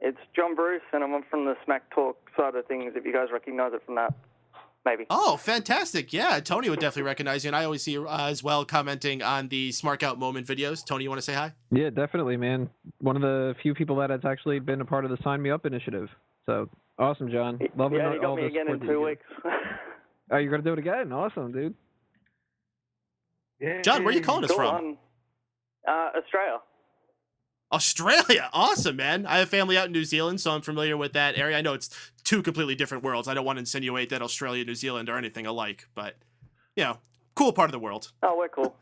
it's John Bruce, and I'm from the Smack Talk side of things, if you guys recognize it from that, maybe. Oh, fantastic. Yeah, Tony would definitely recognize you, and I always see you as well commenting on the Smart Out Moment videos. Tony, you want to say hi? Yeah, definitely, man. One of the few people that has actually been a part of the Sign Me Up initiative. So, awesome, John. Loving yeah, you got all me the again in support 2 weeks. Oh, you're going to do it again? Awesome, dude. Yeah. John, where are you calling us from? Australia. Australia. Awesome, man. I have family out in New Zealand, so I'm familiar with that area. I know it's two completely different worlds. I don't want to insinuate that Australia, New Zealand are anything alike, but, you know, cool part of the world. Oh, we're cool.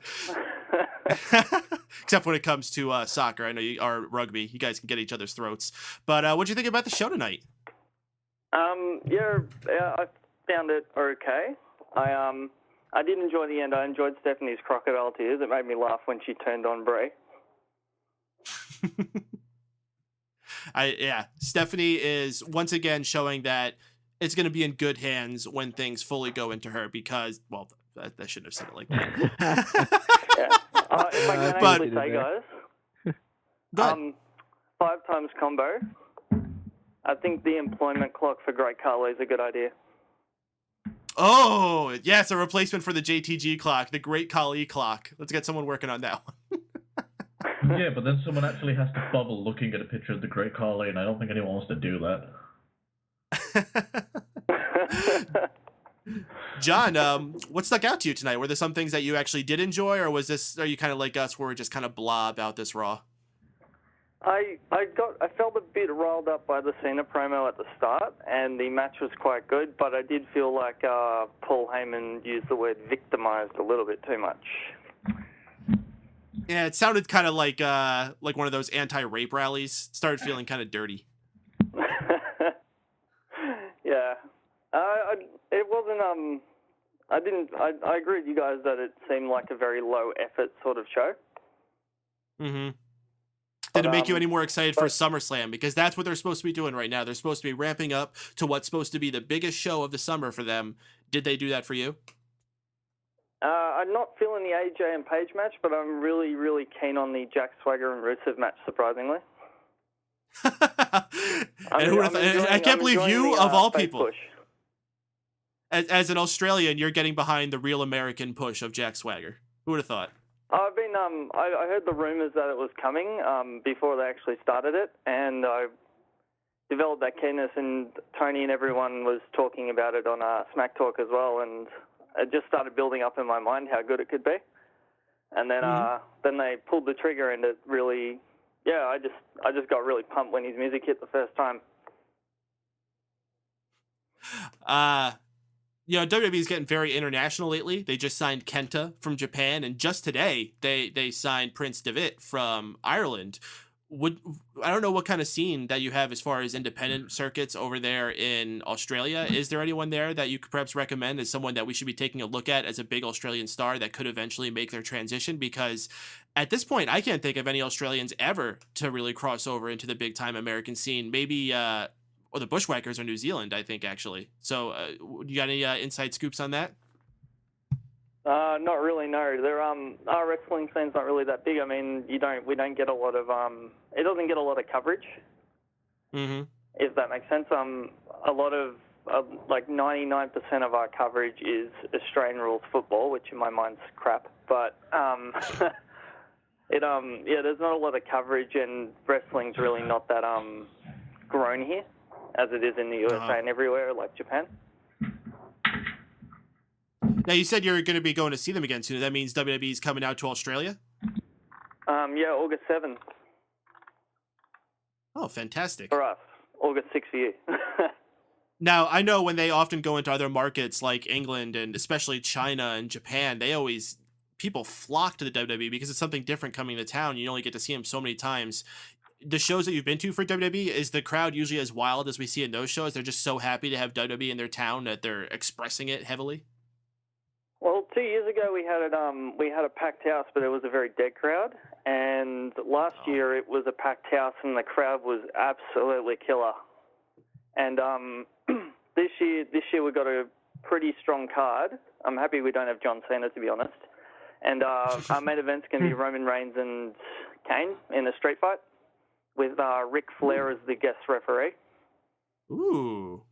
Except when it comes to soccer. I know you are rugby. You guys can get each other's throats. But what'd you think about the show tonight? Yeah, I found it okay. I did enjoy the end. I enjoyed Stephanie's crocodile tears. It made me laugh when she turned on Brie. Stephanie is once again showing that it's going to be in good hands when things fully go into her because, well, I shouldn't have said it like that. Yeah. If I can actually say, guys, 5 times combo. I think the employment clock for Great Khali is a good idea. Oh, yeah, it's a replacement for the JTG clock, the Great Khali clock. Let's get someone working on that one. Yeah, but then someone actually has to bubble looking at a picture of the Great Khali, and I don't think anyone wants to do that. John, what stuck out to you tonight? Were there some things that you actually did enjoy, or are you kind of like us, where we're just kind of blah about this Raw? I felt a bit riled up by the Cena promo at the start, and the match was quite good, but I did feel like Paul Heyman used the word victimized a little bit too much. Yeah, it sounded kind of like one of those anti-rape rallies. Started feeling kind of dirty. Yeah. It wasn't, I agree with you guys that it seemed like a very low effort sort of show. Mm-hmm. Did it make you any more excited for SummerSlam? Because that's what they're supposed to be doing right now. They're supposed to be ramping up to what's supposed to be the biggest show of the summer for them. Did they do that for you? I'm not feeling the AJ and Paige match, but I'm really, really keen on the Jack Swagger and Rusev match, surprisingly. I can't believe you, of all people, push. As an Australian, you're getting behind the real American push of Jack Swagger. Who would have thought? I've been, I heard the rumors that it was coming before they actually started it, and I developed that keenness, and Tony and everyone was talking about it on Smack Talk as well, and it just started building up in my mind how good it could be. And then then they pulled the trigger, and it really, I just got really pumped when his music hit the first time. WWE is getting very international lately. They just signed Kenta from Japan, and just today they signed Prince Devitt from Ireland. I don't know what kind of scene that you have as far as independent circuits over there in Australia. Is there anyone there that you could perhaps recommend as someone that we should be taking a look at as a big Australian star that could eventually make their transition? Because at this point, I can't think of any Australians ever to really cross over into the big time American scene. Maybe or the Bushwhackers or New Zealand, I think, actually. So you got any inside scoops on that? Not really, no. Our wrestling scene's not really that big. I mean, we don't get a lot of, it doesn't get a lot of coverage. Mm-hmm. If that makes sense. A lot of, like 99% of our coverage is Australian rules football, which in my mind's crap. But, there's not a lot of coverage, and wrestling's really not that, grown here, as it is in the USA and everywhere, like Japan. Now, you said you're going to be going to see them again soon. That means WWE's coming out to Australia? Yeah, August 7th Oh, fantastic. for us. August 6th for you. Now, I know when they often go into other markets like England and especially China and Japan, people flock to the WWE because it's something different coming to town. You only get to see them so many times. The shows that you've been to for WWE, is the crowd usually as wild as we see in those shows? They're just so happy to have WWE in their town that they're expressing it heavily? Well, 2 years ago we had a packed house, but it was a very dead crowd. And last year it was a packed house, and the crowd was absolutely killer. And this year we got a pretty strong card. I'm happy we don't have John Cena, to be honest. And our main event's going to be Roman Reigns and Kane in a street fight, with Ric Flair as the guest referee. Ooh.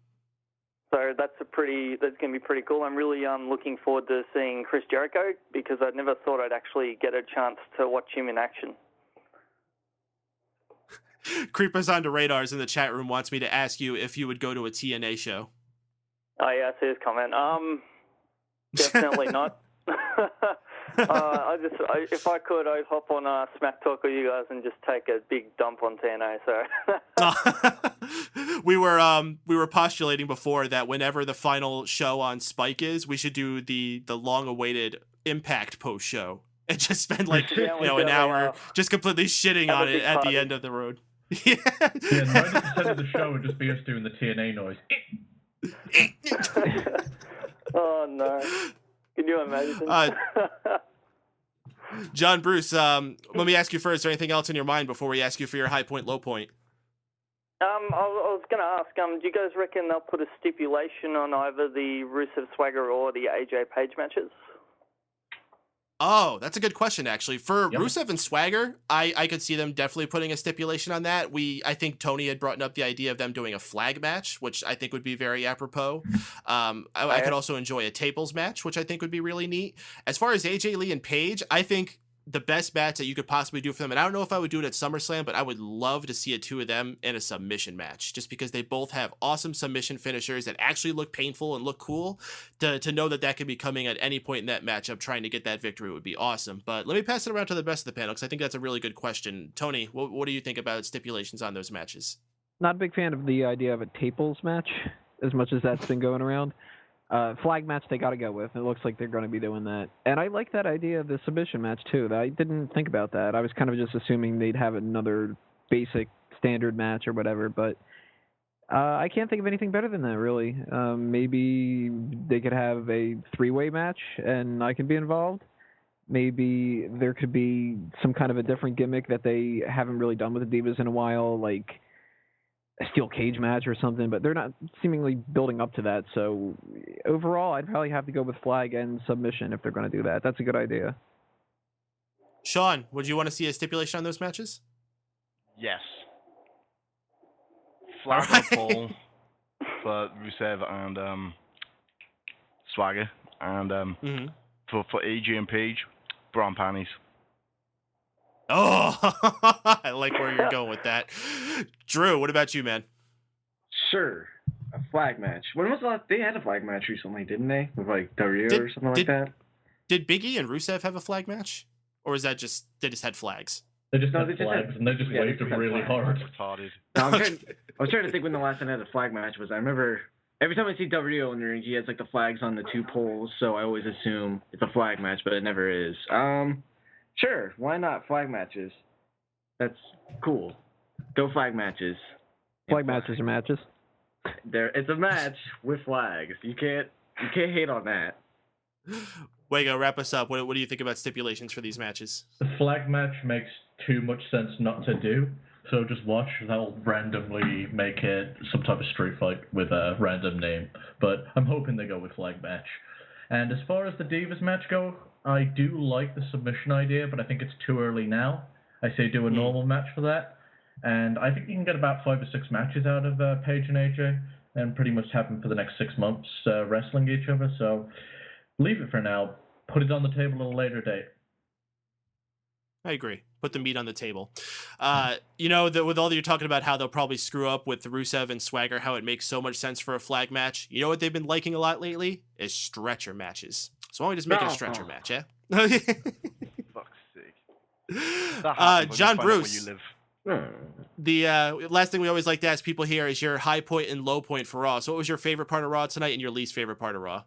So that's going to be pretty cool. I'm really looking forward to seeing Chris Jericho, because I never thought I'd actually get a chance to watch him in action. Creepers onto Radars in the chat room wants me to ask you if you would go to a TNA show. Oh yeah, I see his comment. Definitely not. If I could, I'd hop on Smack Talk with you guys and just take a big dump on TNA. So we were postulating before that whenever the final show on Spike is, we should do the long-awaited Impact post show and just spend an hour just completely shitting on it at the end of the road. Yeah, 90% of the show would just be us doing the TNA noise. Oh no. Can you imagine? John Bruce, let me ask you first, is there anything else in your mind before we ask you for your high point, low point? I was going to ask, do you guys reckon they'll put a stipulation on either the Rusev Swagger or the AJ Paige matches? Oh, that's a good question, actually. For Rusev and Swagger, I could see them definitely putting a stipulation on that. I think Tony had brought up the idea of them doing a flag match, which I think would be very apropos. I could also enjoy a tables match, which I think would be really neat. As far as AJ Lee and Paige, I think the best match that you could possibly do for them, and I don't know if I would do it at SummerSlam, but I would love to see two of them in a submission match, just because they both have awesome submission finishers that actually look painful and look cool. To know that could be coming at any point in that matchup, trying to get that victory would be awesome. But let me pass it around to the rest of the panel, because I think that's a really good question. Tony, what do you think about stipulations on those matches? Not a big fan of the idea of a tables match, as much as that's been going around. Flag match they got to go with. It looks like they're going to be doing that. And I like that idea of the submission match, too. I didn't think about that. I was kind of just assuming they'd have another basic standard match or whatever, but I can't think of anything better than that, really. Maybe they could have a three-way match, and I could be involved. Maybe there could be some kind of a different gimmick that they haven't really done with the Divas in a while, like a steel cage match or something, but they're not seemingly building up to that. So overall, I'd probably have to go with flag and submission if they're going to do that. That's a good idea. Shaun, would you want to see a stipulation on those matches? Yes. Flag and pole for Rusev and Swagger, and for AJ and Paige, bra and panties. Oh, I like where you're going with that. Drew, what about you, man? Sure. A flag match. When was the last? They had a flag match recently, didn't they? With like Dario or something like that? Did Big E and Rusev have a flag match? Or is that just, they just had flags? They just had flags, and they just waved them really hard. No, I was trying to think when the last time I had a flag match was. I remember every time I see Dario in the ring, he has like the flags on the two poles, so I always assume it's a flag match, but it never is. Sure, why not flag matches? That's cool. Go flag matches. Flag matches are matches. It's a match with flags. You can't hate on that. Wago, wrap us up. What do you think about stipulations for these matches? The flag match makes too much sense not to do. So just watch. They'll randomly make it some type of street fight with a random name. But I'm hoping they go with flag match. And as far as the Divas match go, I do like the submission idea, but I think it's too early now. I say do a normal match for that. And I think you can get about 5 or 6 matches out of Paige and AJ, and pretty much have them for the next 6 months wrestling each other. So leave it for now. Put it on the table at a later date. I agree. Put the meat on the table. With all that you're talking about how they'll probably screw up with Rusev and Swagger, how it makes so much sense for a flag match. You know what they've been liking a lot lately? Is stretcher matches. So why don't we just make it a stretcher match, yeah? Fuck's sake. That happens when you John find out where Bruce. you live. The last thing we always like to ask people here is your high point and low point for Raw. So what was your favorite part of Raw tonight and your least favorite part of Raw?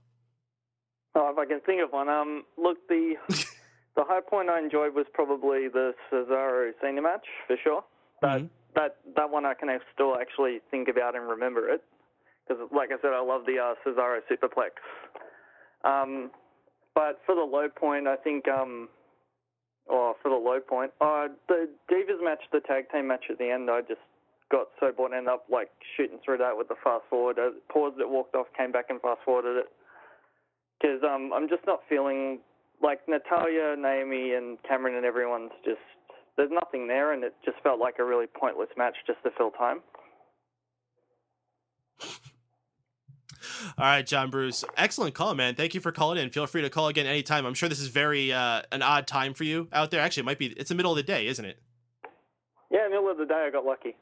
Oh, if I can think of one. Look, the high point I enjoyed was probably the Cesaro Cena match for sure. That one I can still actually think about and remember it because, like I said, I love the Cesaro superplex. But for the low point, I think. The Divas match, the tag team match at the end, I just got so bored and ended up like shooting through that with the fast forward. I paused it, walked off, came back and fast forwarded it. Because I'm just not feeling like Natalya, Naomi, and Cameron and everyone's just, there's nothing there, and it just felt like a really pointless match just to fill time. All right, John Bruce. Excellent call, man. Thank you for calling in. Feel free to call again anytime. I'm sure this is very an odd time for you out there. Actually, it might be. It's the middle of the day, isn't it? Yeah, middle of the day. I got lucky.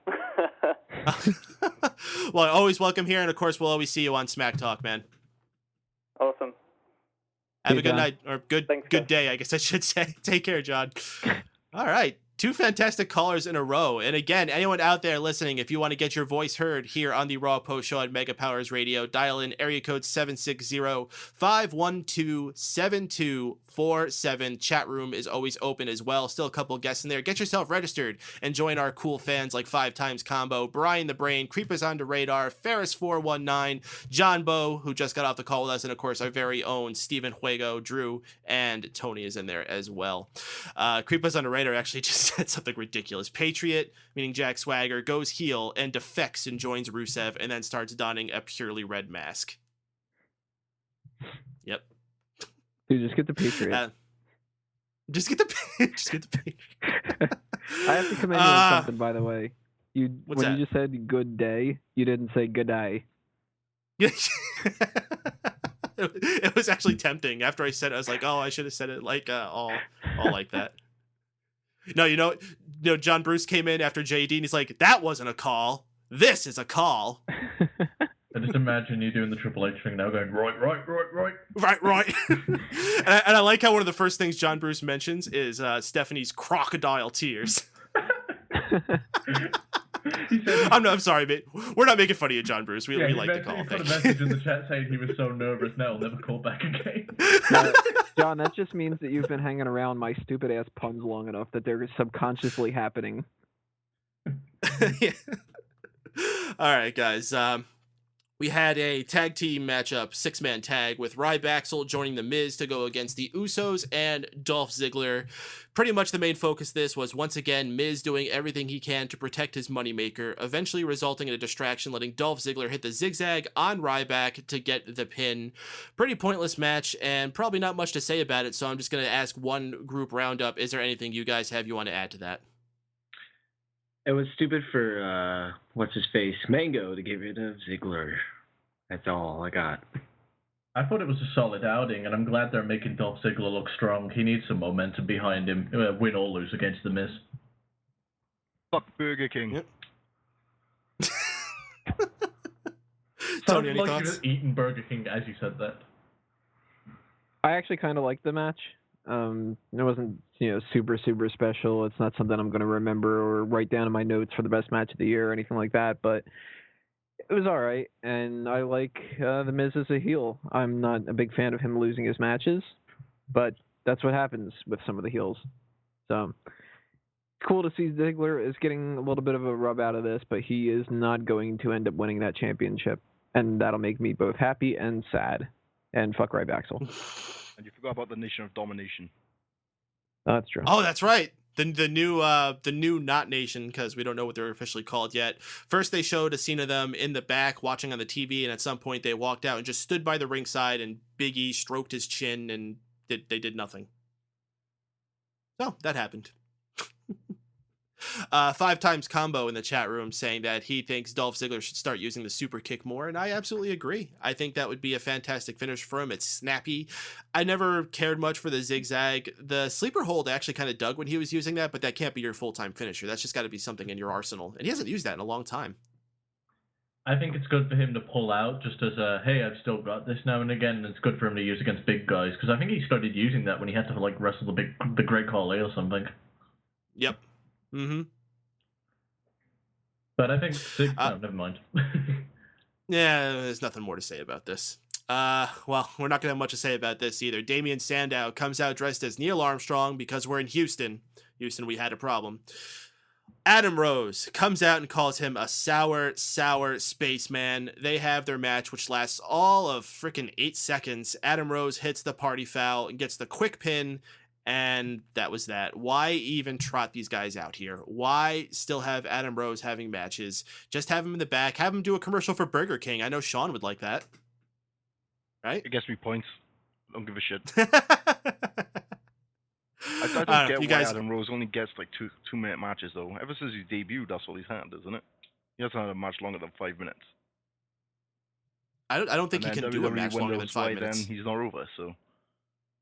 Well, always welcome here, and of course, we'll always see you on Smack Talk, man. Awesome. Have a good night or good Thanks, day, I guess I should say. Take care, John. All right. 2 fantastic callers in a row. And again, anyone out there listening, if you want to get your voice heard here on the Raw Post Show on Mega Powers Radio, dial in area code 760-512-7247. Chat room is always open as well. Still a couple guests in there. Get yourself registered and join our cool fans like 5 Times Combo, Brian the Brain, Creepers on the Radar, Ferris419, John Bow, who just got off the call with us, and of course our very own Stephen Wago, Drew, and Tony is in there as well. Creepers on the Radar actually just said something ridiculous. Patriot, meaning Jack Swagger, goes heel and defects and joins Rusev and then starts donning a purely red mask. Yep. Dude, just get the Patriot. Just get the Patriot. I have to commend you on something, by the way. You just said good day, you didn't say good day. It was actually tempting. After I said it, I was like, oh, I should have said it like all like that. No, you know, John Bruce came in after JD and he's like, that wasn't a call. This is a call. I just imagine you doing the Triple H thing now, going, right. Right. and I like how one of the first things John Bruce mentions is Stephanie's crocodile tears. I'm sorry, mate. We're not making fun of you, John Bruce. We like the call. He put a message in the chat saying he was so nervous now he'll never call back again. John, that just means that you've been hanging around my stupid ass puns long enough that they're subconsciously happening. Yeah. All right, guys. We had a tag team matchup, 6-man tag, with Rybaxel joining The Miz to go against the Usos and Dolph Ziggler. Pretty much the main focus of this was, once again, Miz doing everything he can to protect his moneymaker, eventually resulting in a distraction, letting Dolph Ziggler hit the zigzag on Ryback to get the pin. Pretty pointless match, and probably not much to say about it, so I'm just going to ask one group roundup. Is there anything you guys have you want to add to that? It was stupid for, what's-his-face, Mango to get rid of Ziggler. That's all I got. I thought it was a solid outing, and I'm glad they're making Dolph Ziggler look strong. He needs some momentum behind him, win or lose against The Miz. Fuck Burger King. Yep. Tony, any like thoughts? You were eating Burger King as you said that. I actually kind of liked the match. It wasn't, super, super special. It's not something I'm going to remember or write down in my notes for the best match of the year or anything like that, but it was all right, and I like The Miz as a heel. I'm not a big fan of him losing his matches, but that's what happens with some of the heels. So, cool to see Ziggler is getting a little bit of a rub out of this, but he is not going to end up winning that championship, and that'll make me both happy and sad. And fuck Rybaxel. And you forgot about the Nation of Domination. Oh, that's true. Oh, that's right. The new not nation, because we don't know what they're officially called yet. First, they showed a scene of them in the back watching on the TV, and at some point they walked out and just stood by the ringside, and Big E stroked his chin, and they did nothing. So that happened. 5 Times Combo in the chat room saying that he thinks Dolph Ziggler should start using the super kick more, and I absolutely agree. I think that would be a fantastic finish for him. It's snappy. I never cared much for the zigzag. The sleeper hold I actually kind of dug when he was using that, but that can't be your full-time finisher. That's just got to be something in your arsenal, and he hasn't used that in a long time. I think it's good for him to pull out just as a, hey, I've still got this now and again, and it's good for him to use against big guys, because I think he started using that when he had to like wrestle the Great Khali or something. Yep. Mm-hmm. But I think never mind. Yeah, there's nothing more to say about this. Well, we're not gonna have much to say about this either. Damien Sandow comes out dressed as Neil Armstrong because we're in Houston. Houston, we had a problem. Adam Rose comes out and calls him a sour spaceman. They have their match, which lasts all of freaking 8 seconds. Adam Rose hits the party foul and gets the quick pin, and that was that. Why even trot these guys out here? Why still have Adam Rose having matches? Just have him in the back. Have him do a commercial for Burger King. I know Shaun would like that. Right? It gets me points. Don't give a shit. I I don't don't know, get you why guys- Adam Rose only gets like two-minute matches though. Ever since he debuted, that's all he's had, isn't it? He hasn't had a match longer than 5 minutes. I don't think he And then can do a WWE match longer than windows 5 right minutes. Then he's not over, so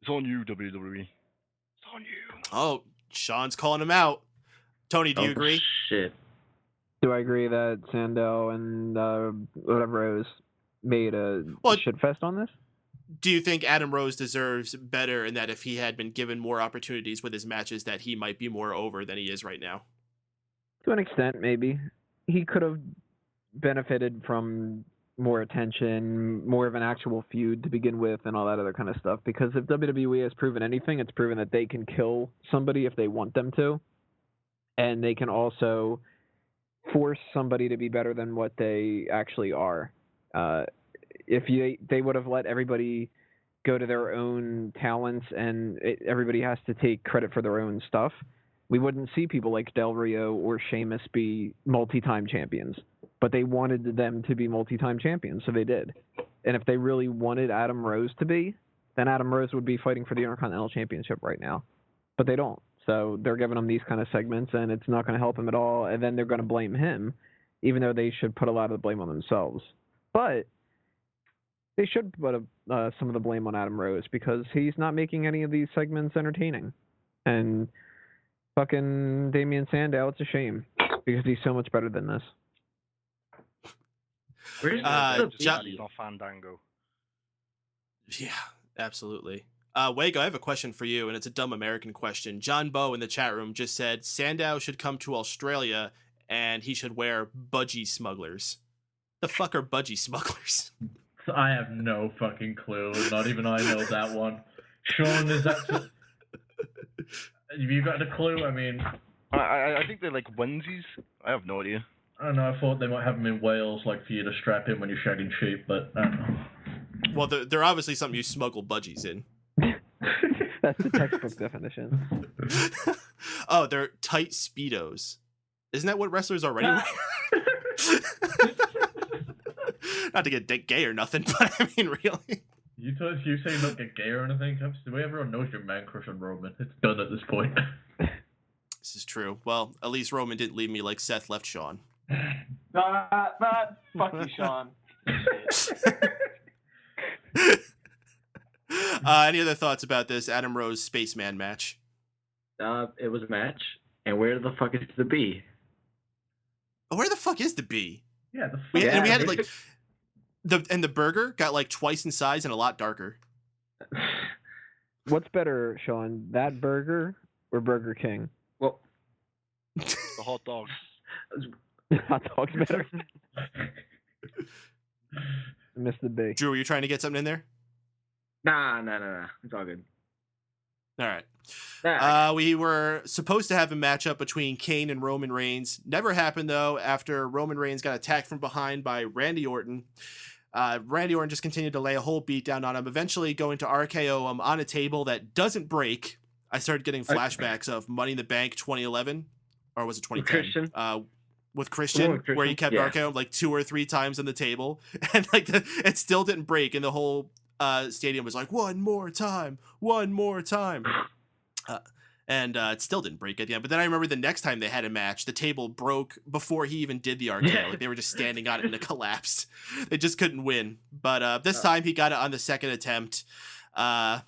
it's on you, WWE. It's on you. Oh, Shaun's calling him out. Tony, do you agree? Shit. Do I agree that Sandow and whatever Rose made a shit fest on this? Do you think Adam Rose deserves better, and that if he had been given more opportunities with his matches, that he might be more over than he is right now? To an extent, maybe. He could have benefited from more attention, more of an actual feud to begin with, and all that other kind of stuff. Because if WWE has proven anything, it's proven that they can kill somebody if they want them to. And they can also force somebody to be better than what they actually are. If they would have let everybody go to their own talents and everybody has to take credit for their own stuff, we wouldn't see people like Del Rio or Sheamus be multi-time champions. But they wanted them to be multi-time champions, so they did. And if they really wanted Adam Rose to be, then Adam Rose would be fighting for the Intercontinental Championship right now. But they don't. So they're giving him these kind of segments, and it's not going to help him at all. And then they're going to blame him, even though they should put a lot of the blame on themselves. But they should put some of the blame on Adam Rose because he's not making any of these segments entertaining. And fucking Damien Sandow, it's a shame because he's so much better than this. Where's He's not Fandango. Yeah, absolutely. Wago, I have a question for you, and it's a dumb American question. John Bow in the chat room just said Sandow should come to Australia and he should wear budgie smugglers. The fuck are budgie smugglers? I have no fucking clue. Not even I know that one. Shaun, is that... Have you got a clue? I mean... I think they're like onesies. I have no idea. I don't know, I thought they might have them in Wales, like for you to strap in when you're shagging sheep, but I don't know. Well, they're obviously something you smuggle budgies in. That's the textbook definition. Oh, they're tight Speedos. Isn't that what wrestlers already wear? Not to get gay or nothing, but I mean, really. You say not get gay or anything? The way everyone knows your man crush on Roman. It's done at this point. This is true. Well, at least Roman didn't leave me like Seth left Shaun. Fuck you, Shaun. Any other thoughts about this Adam Rose Spaceman match? It was a match. And where the fuck is the B? Oh, where the fuck is the B? Yeah, the fuck. And we had like the burger got like twice in size and a lot darker. What's better, Shaun, that burger or Burger King? Well, The hot dogs. Hot dog's better. I missed the B. Drew, were you trying to get something in there? Nah. It's all good. All right. Nah. We were supposed to have a matchup between Kane and Roman Reigns. Never happened, though, after Roman Reigns got attacked from behind by Randy Orton. Randy Orton just continued to lay a whole beat down on him, eventually going to RKO him on a table that doesn't break. I started getting flashbacks of Money in the Bank 2011, or was it 2010? With Christian, where he kept RKO like 2 or 3 times on the table, and like it still didn't break, and the whole stadium was like, one more time. And it still didn't break at the end. But then I remember the next time they had a match, the table broke before he even did the RKO. Like they were just standing on it and it collapsed. They just couldn't win. But this time he got it on the second attempt. So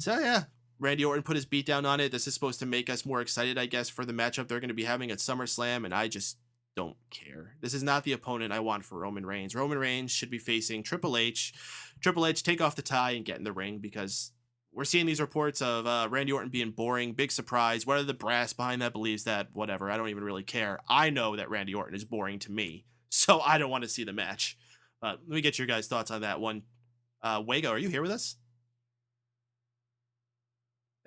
yeah, Randy Orton put his beat down on it. This is supposed to make us more excited, I guess, for the matchup they're going to be having at SummerSlam. And I just don't care. This is not the opponent I want for Roman Reigns. Roman Reigns should be facing Triple H. Triple H, take off the tie and get in the ring, because we're seeing these reports of Randy Orton being boring. Big surprise. Whether the brass behind that believes that, whatever. I don't even really care. I know that Randy Orton is boring to me, so I don't want to see the match. Let me get your guys' thoughts on that one. Wago, are you here with us?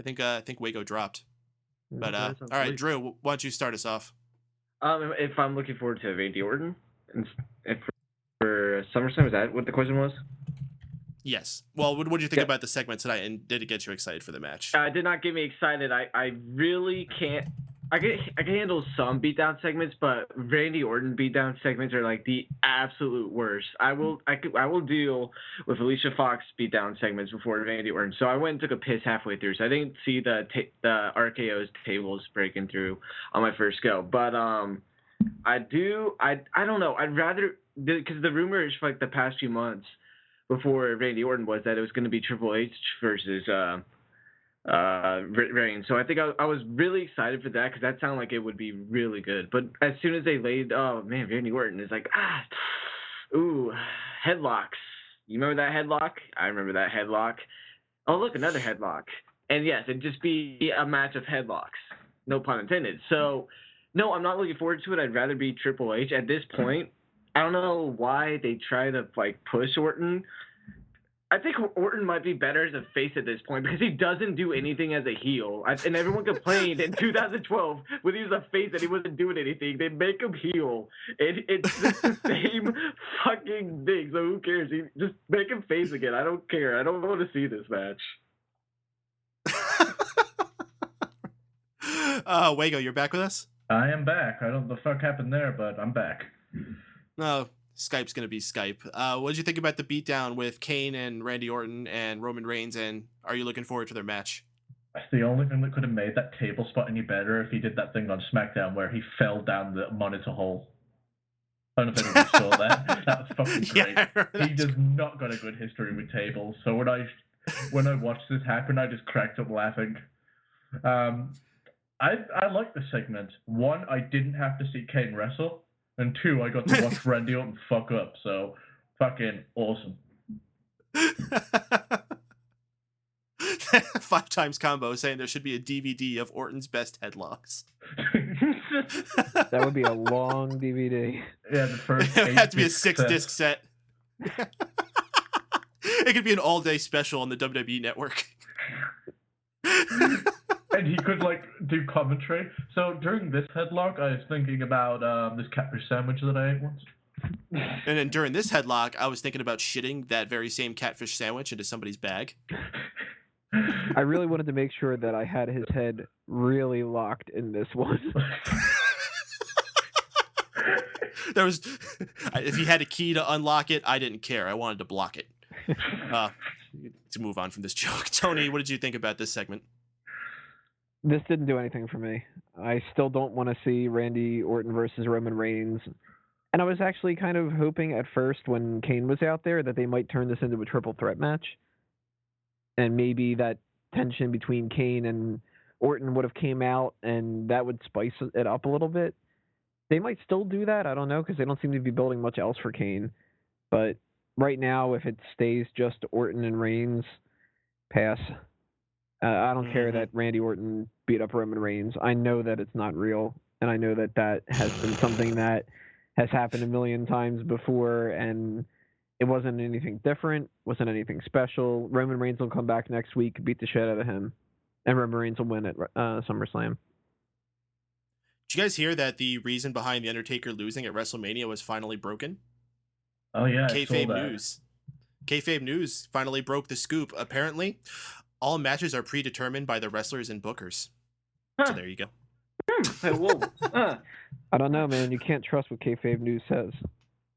I think Wago dropped. But all right, Drew, why don't you start us off? If I'm looking forward to Randy Orton for SummerSlam, is that what the question was? Yes. Well, what did you think about the segment tonight, and did it get you excited for the match? It did not get me excited. I really can't. I can handle some beatdown segments, but Randy Orton beatdown segments are like the absolute worst. I will deal with Alicia Fox beatdown segments before Randy Orton. So I went and took a piss halfway through, so I didn't see the RKO's tables breaking through on my first go. But I don't know. I'd rather, because the rumors for like the past few months before Randy Orton was that it was going to be Triple H versus Reigns. So I think I was really excited for that, because that sounded like it would be really good. But as soon as they laid, oh man, Randy Orton is like, headlocks. You remember that headlock? I remember that headlock. Oh look, another headlock. And yes, it'd just be a match of headlocks. No pun intended. So no, I'm not looking forward to it. I'd rather be Triple H at this point. I don't know why they try to like push Orton. I think Orton might be better as a face at this point, because he doesn't do anything as a heel. And everyone complained in 2012 when he was a face that he wasn't doing anything. They make him heel. It's just the same fucking thing. So who cares? Just make him face again. I don't care. I don't want to see this match. Wago, you're back with us? I am back. I don't know what the fuck happened there, but I'm back. No, Skype's going to be Skype. What did you think about the beatdown with Kane and Randy Orton and Roman Reigns, and are you looking forward to their match? That's the only thing that could have made that table spot any better, if he did that thing on SmackDown where he fell down the monitor hole. I don't know if anyone saw that. That was fucking great. Yeah, he does not got a good history with tables, so when I watched this happen, I just cracked up laughing. I like the segment. One, I didn't have to see Kane wrestle. And two, I got to watch Randy Orton fuck up, so fucking awesome. 5 times combo saying there should be a DVD of Orton's best headlocks. That would be a long DVD. Yeah, the first It would have to be a 6-disc set. It could be an all-day special on the WWE Network. And he could, like, do commentary. So during this headlock, I was thinking about this catfish sandwich that I ate once. And then during this headlock, I was thinking about shitting that very same catfish sandwich into somebody's bag. I really wanted to make sure that I had his head really locked in this one. If he had a key to unlock it, I didn't care. I wanted to block it. To move on from this joke. Tony, what did you think about this segment? This didn't do anything for me. I still don't want to see Randy Orton versus Roman Reigns. And I was actually kind of hoping at first when Kane was out there that they might turn this into a triple threat match. And maybe that tension between Kane and Orton would have came out and that would spice it up a little bit. They might still do that. I don't know, because they don't seem to be building much else for Kane. But right now, if it stays just Orton and Reigns, pass. I don't care that Randy Orton beat up Roman Reigns. I know that it's not real, and I know that that has been something that has happened a million times before, and it wasn't anything different, wasn't anything special. Roman Reigns will come back next week, beat the shit out of him, and Roman Reigns will win at SummerSlam. Did you guys hear that the reason behind The Undertaker losing at WrestleMania was finally broken? Oh, yeah, Kayfabe News. Kayfabe News finally broke the scoop. Apparently, all matches are predetermined by the wrestlers and bookers. So there you go. I don't know, man. You can't trust what Kayfabe News says.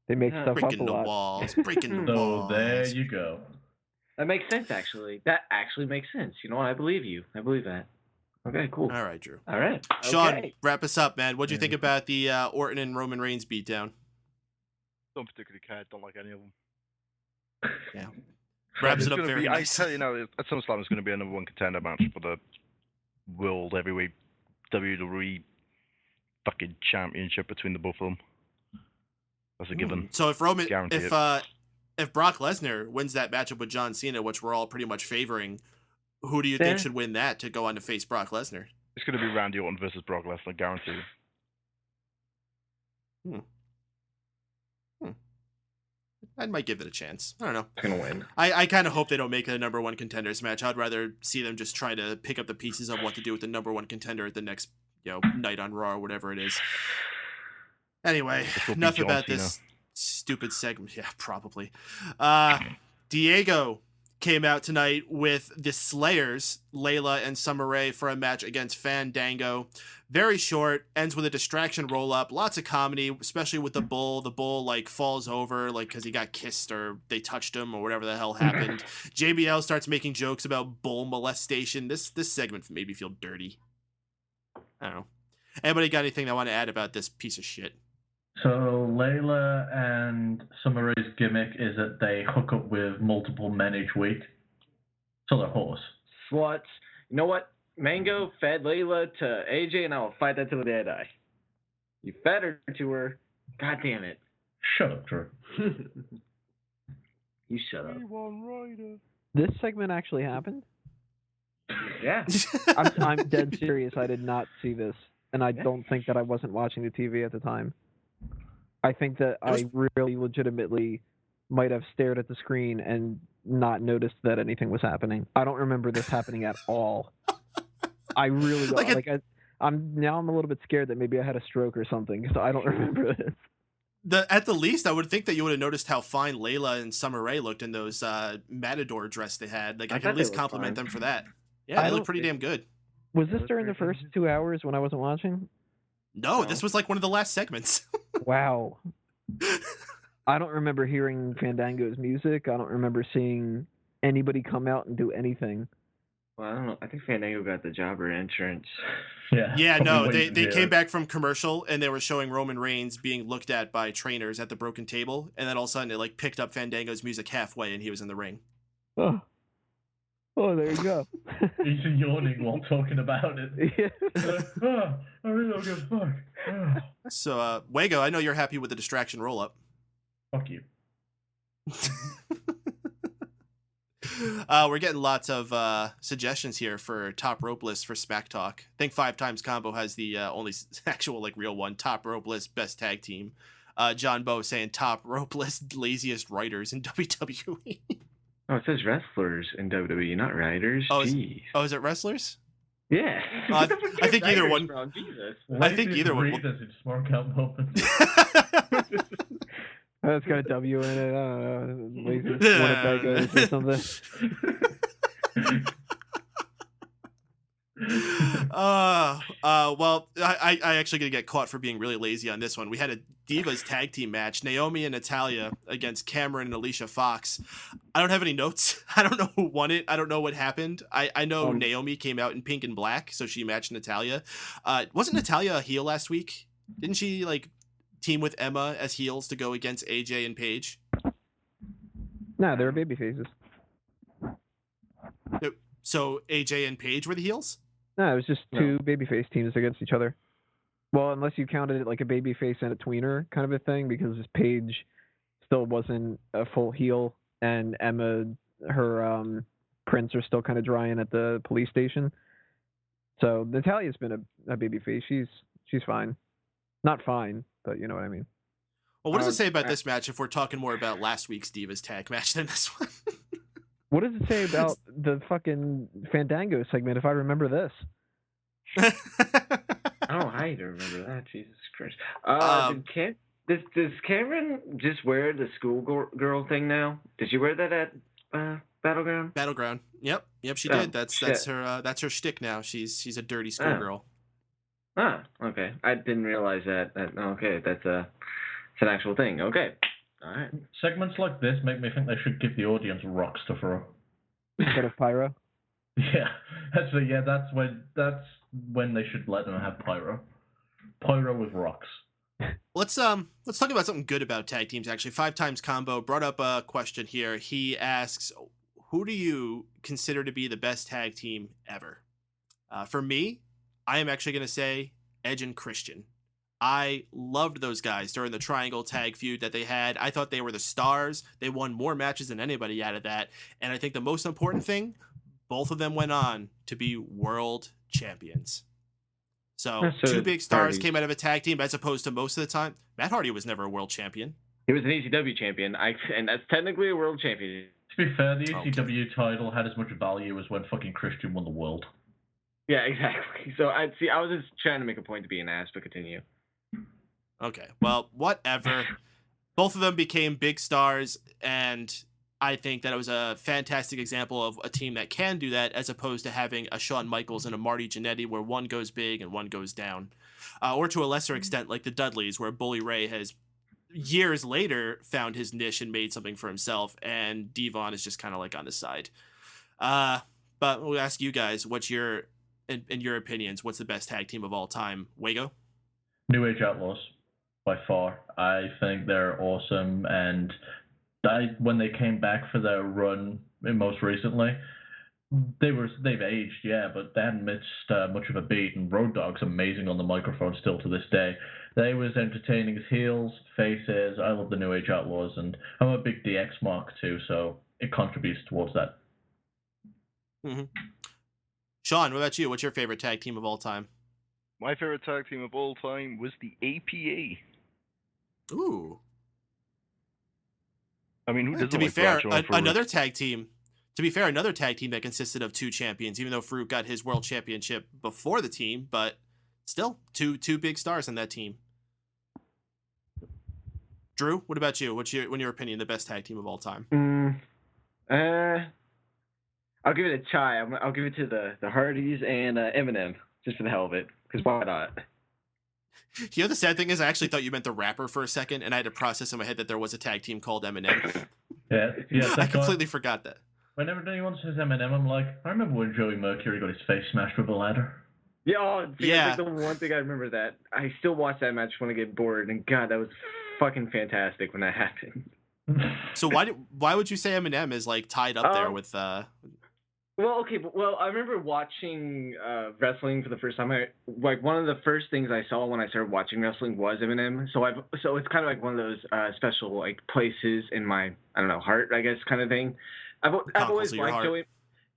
They make stuff breaking up a the lot. Walls, breaking the walls. So there you go. That makes sense, actually. That actually makes sense. You know what? I believe you. I believe that. Okay, cool. All right, Drew. All right. Shaun, okay. wrap us up, man. What'd you think about the Orton and Roman Reigns beatdown? Don't particularly care. Don't like any of them. Yeah. Wraps it up very I nice. tell you now, at SummerSlam it's going to be a number one contender match for the World Heavyweight WWE fucking championship between the both of them. That's a given. So if Guarantee it. if Brock Lesnar wins that matchup with John Cena, which we're all pretty much favoring, who do you think should win that to go on to face Brock Lesnar? It's going to be Randy Orton versus Brock Lesnar, guaranteed. I might give it a chance. I don't know. Gonna win. I kind of hope they don't make it a number one contenders match. I'd rather see them just try to pick up the pieces of what to do with the number one contender at the next, night on Raw or whatever it is. Anyway, enough about this stupid segment. Yeah, probably. Diego came out tonight with the Slayers, Layla and Summer Rae, for a match against Fandango. Very short, ends with a distraction roll-up. Lots of comedy, especially with the bull. The bull, falls over, because he got kissed or they touched him or whatever the hell happened. JBL starts making jokes about bull molestation. This segment made me feel dirty. I don't know. Anybody got anything they want to add about this piece of shit? So Layla and Summer Rae's gimmick is that they hook up with multiple men each week. So they're horse. Sluts. You know what? Mango fed Layla to AJ, and I will fight that till the day I die. You fed her to her. God damn it. Shut up, Drew. You shut up. This segment actually happened? Yeah. I'm dead serious. I did not see this, and I don't think that I wasn't watching the TV at the time. I think that I really legitimately might have stared at the screen and not noticed that anything was happening. I don't remember this happening at all. I really don't. I'm a little bit scared that maybe I had a stroke or something, because I don't remember this. At the least, I would think that you would have noticed how fine Layla and Summer Rae looked in those Matador dress they had. I can at least compliment them for that. Yeah, they look pretty damn good. Was this during the first 2 hours when I wasn't watching? No, this was one of the last segments. Wow. I don't remember hearing Fandango's music. I don't remember seeing anybody come out and do anything. Well, I don't know. I think Fandango got the jobber entrance. Yeah, no, they came back from commercial and they were showing Roman Reigns being looked at by trainers at the broken table, and then all of a sudden it picked up Fandango's music halfway and he was in the ring. Oh, there you go. He's yawning while talking about it. Yeah. I really don't give a fuck. So, Wago, I know you're happy with the distraction roll-up. Fuck you. We're getting lots of suggestions here for top rope list for Smack Talk. I think 5 Times Combo has the only actual real one. Top rope list, best tag team. John Bowe saying top rope list, laziest writers in WWE. Oh, it says wrestlers in WWE, not writers. Is it wrestlers? Yeah. I think either one. Jesus. I think either one. It's got a W in it. I don't know. Winnipeg or something. Well, I actually gonna get caught for being really lazy on this one. We had a Divas tag team match, Naomi and Natalya against Cameron and Alicia Fox. I don't have any notes. I don't know who won it. I don't know what happened. I know Naomi came out in pink and black, so she matched Natalya. Wasn't Natalya a heel last week? Didn't she team with Emma as heels to go against AJ and Paige? No, they were baby faces. So AJ and Paige were the heels? No, it was just two babyface teams against each other. Well, unless you counted it like a babyface and a tweener kind of a thing, because Paige still wasn't a full heel, and Emma, her prints are still kind of drying at the police station. So Natalya's been a babyface. She's fine. Not fine, but you know what I mean. Well, what does it say about this match if we're talking more about last week's Divas tag match than this one? What does it say about the fucking Fandango segment if I remember this? Oh, I need to remember that. Jesus Christ. Does Cameron just wear the schoolgirl thing now? Did she wear that at Battleground? Battleground. Yep, she did. That's her shtick now. She's a dirty schoolgirl. Okay. I didn't realize that. Okay, it's an actual thing. Okay. All right. Segments like this make me think they should give the audience rocks to throw. Instead of pyro? Yeah. Actually, that's when they should let them have pyro. Pyro with rocks. Let's talk about something good about tag teams, actually. 5 Times Combo brought up a question here. He asks, who do you consider to be the best tag team ever? For me, I am actually going to say Edge and Christian. I loved those guys during the Triangle Tag feud that they had. I thought they were the stars. They won more matches than anybody out of that. And I think the most important thing, both of them went on to be world champions. So two big stars came out of a tag team as opposed to most of the time. Matt Hardy was never a world champion. He was an ECW champion, and that's technically a world champion. To be fair, the ECW title had as much value as when fucking Christian won the world. Yeah, exactly. So I was just trying to make a point to be an ass, but continue. Okay, well, whatever. Both of them became big stars, and I think that it was a fantastic example of a team that can do that, as opposed to having a Shawn Michaels and a Marty Jannetty where one goes big and one goes down. Or to a lesser extent, like the Dudleys, where Bully Ray has years later found his niche and made something for himself, and Devon is just kind of like on the side. But we'll ask you guys, what's your, in your opinions, what's the best tag team of all time? Wago? New Age Outlaws, by far. I think they're awesome, and when they came back for their run most recently, they've aged, yeah, but they hadn't missed much of a beat, and Road Dogg's amazing on the microphone still to this day. They was entertaining as heels, faces. I love the New Age Outlaws, and I'm a big DX mark too, so it contributes towards that. Mm-hmm. Shaun, what about you? What's your favorite tag team of all time? My favorite tag team of all time was the APA. Ooh. I mean, who doesn't to be like fair, another tag team. To be fair, another tag team that consisted of two champions, even though Farouk got his world championship before the team, but still two big stars on that team. Drew, what about you? What's your opinion, the best tag team of all time? I'll give it a try. I'll give it to the Hardys and Eminem, just for the hell of it, because why not? You know, the sad thing is I actually thought you meant the rapper for a second, and I had to process in my head that there was a tag team called Eminem. Yeah. I completely forgot that. Whenever anyone says Eminem, I'm like, I remember when Joey Mercury got his face smashed with a ladder. Yeah, yeah. That's like the one thing I remember that. I still watch that match when I get bored, and God, that was fucking fantastic when that happened. So why would you say Eminem is like tied up there with Well, I remember watching wrestling for the first time. One of the first things I saw when I started watching wrestling was Eminem. So it's kind of like one of those special like places in my, I don't know, heart, I guess, kind of thing. I've always liked Joey.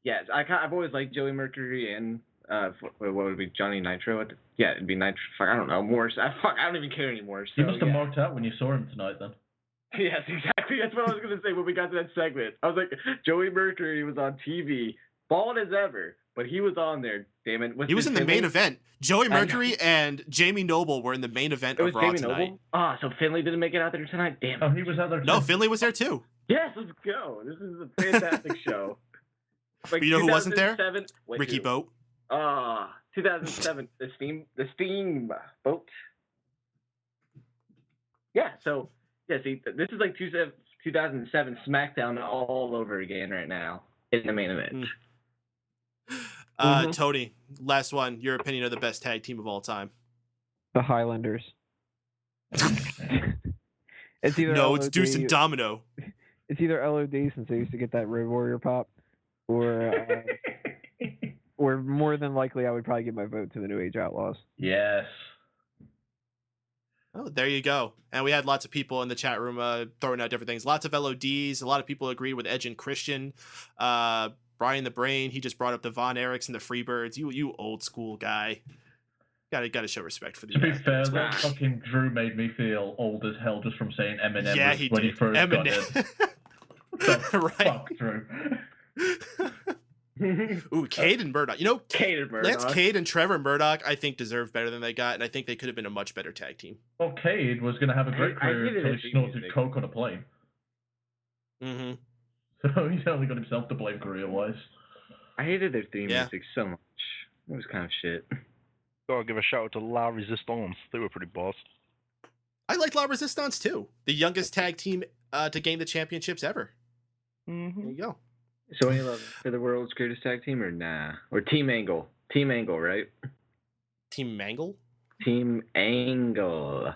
Yes, I've always liked Joey Mercury and what would it be, Johnny Nitro? Yeah, it'd be Nitro. Fuck, I don't know. Morris. I don't even care anymore. So, you must have marked out when you saw him tonight, then. Yes, exactly. That's what I was gonna say when we got to that segment. I was like, Joey Mercury was on TV, bald as ever, but he was on there. Damn it! He was in the main event. Joey Mercury and Jamie Noble were in the main event of Raw tonight. So Finlay didn't make it out there tonight. Damn. Oh, he was out there too. No, Finlay was there too. Yes, let's go. This is a fantastic show. Like, you know who wasn't there? Ricky Boat. 2007, the Steam Boat. Yeah, so, yeah, see, this is like 2007 SmackDown all over again right now in the main event. Tony, last one, your opinion of the best tag team of all time. The Highlanders. It's either No, LOD, it's Deuce and Domino. It's either LOD, since they used to get that Road Warrior pop, or or more than likely I would probably give my vote to the New Age Outlaws. Yes. Oh, there you go. And we had lots of people in the chat room throwing out different things. Lots of LODs. A lot of people agreed with Edge and Christian. Brian the Brain, he just brought up the Von Erichs and the Freebirds. You old school guy. Gotta show respect for the. To be fair, that fucking Drew made me feel old as hell just from saying Eminem when he first got in. Right. Fuck, Drew. Ooh, Cade and Murdoch. You know, Cade and Murdoch. Lance Cade and Trevor Murdoch, I think, deserve better than they got, and I think they could have been a much better tag team. Well, Cade was going to have a great career until he snorted coke on a plane. Mm-hmm. So he's only got himself to blame career-wise. I hated their theme music so much. It was kind of shit. Gotta give a shout out to La Resistance. They were pretty boss. I like La Resistance too. The youngest tag team to gain the championships ever. Mm-hmm. There you go. So any love for the world's greatest tag team or nah? Or Team Angle? Team Angle, right? Team Mangle? Team Angle.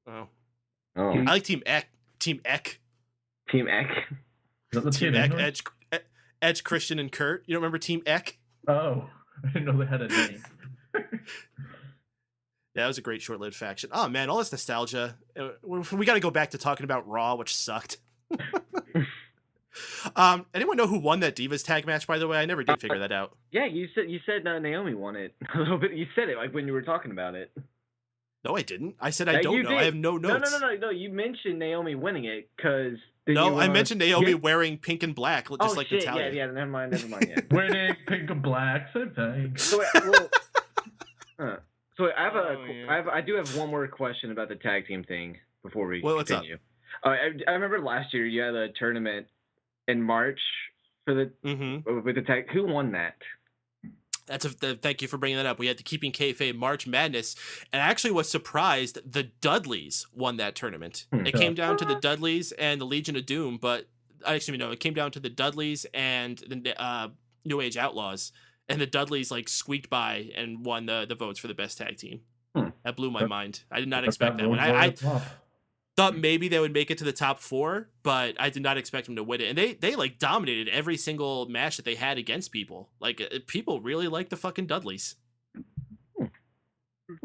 Oh. I like Team Eck. Team Eck. Team Eck? Team Eck. Edge, Christian, and Kurt. You don't remember Team Eck? Oh, I didn't know they had a name. Yeah, that was a great short-lived faction. Oh man, all this nostalgia. We got to go back to talking about Raw, which sucked. Anyone know who won that Divas tag match? By the way, I never did figure that out. Yeah, you said Naomi won it a little bit. You said it like when you were talking about it. No, I didn't. I said I don't know. Did. I have no notes. No. You mentioned Naomi winning it because. No, I mentioned Naomi wearing pink and black, just like shit. Natalya. Yeah. Never mind. Yeah. Wearing pink and black, same thing. So I do have one more question about the tag team thing before we continue. What's up? I remember last year you had a tournament in March for the with the tag. Who won that? Thank you for bringing that up. We had the Keeping Kayfabe March Madness, and I actually was surprised the Dudleys won that tournament. It came down to the Dudleys and the Legion of Doom, but it came down to the Dudleys and the New Age Outlaws, and the Dudleys like squeaked by and won the votes for the best tag team. That blew my mind. I did not expect that one. I thought maybe they would make it to the top 4, but I did not expect them to win it. And they like dominated every single match that they had against people. Like people really like the fucking Dudleys.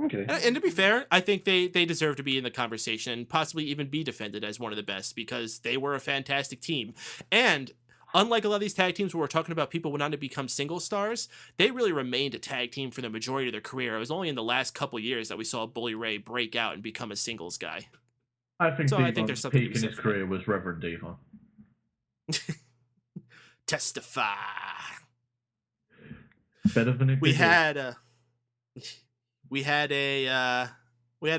Okay. And to be fair, I think they deserve to be in the conversation and possibly even be defended as one of the best because they were a fantastic team. And unlike a lot of these tag teams where we're talking about people went on to become single stars, they really remained a tag team for the majority of their career. It was only in the last couple years that we saw Bully Ray break out and become a singles guy. I think there's something peak in his career was Reverend Diva. Testify. Better than it we had a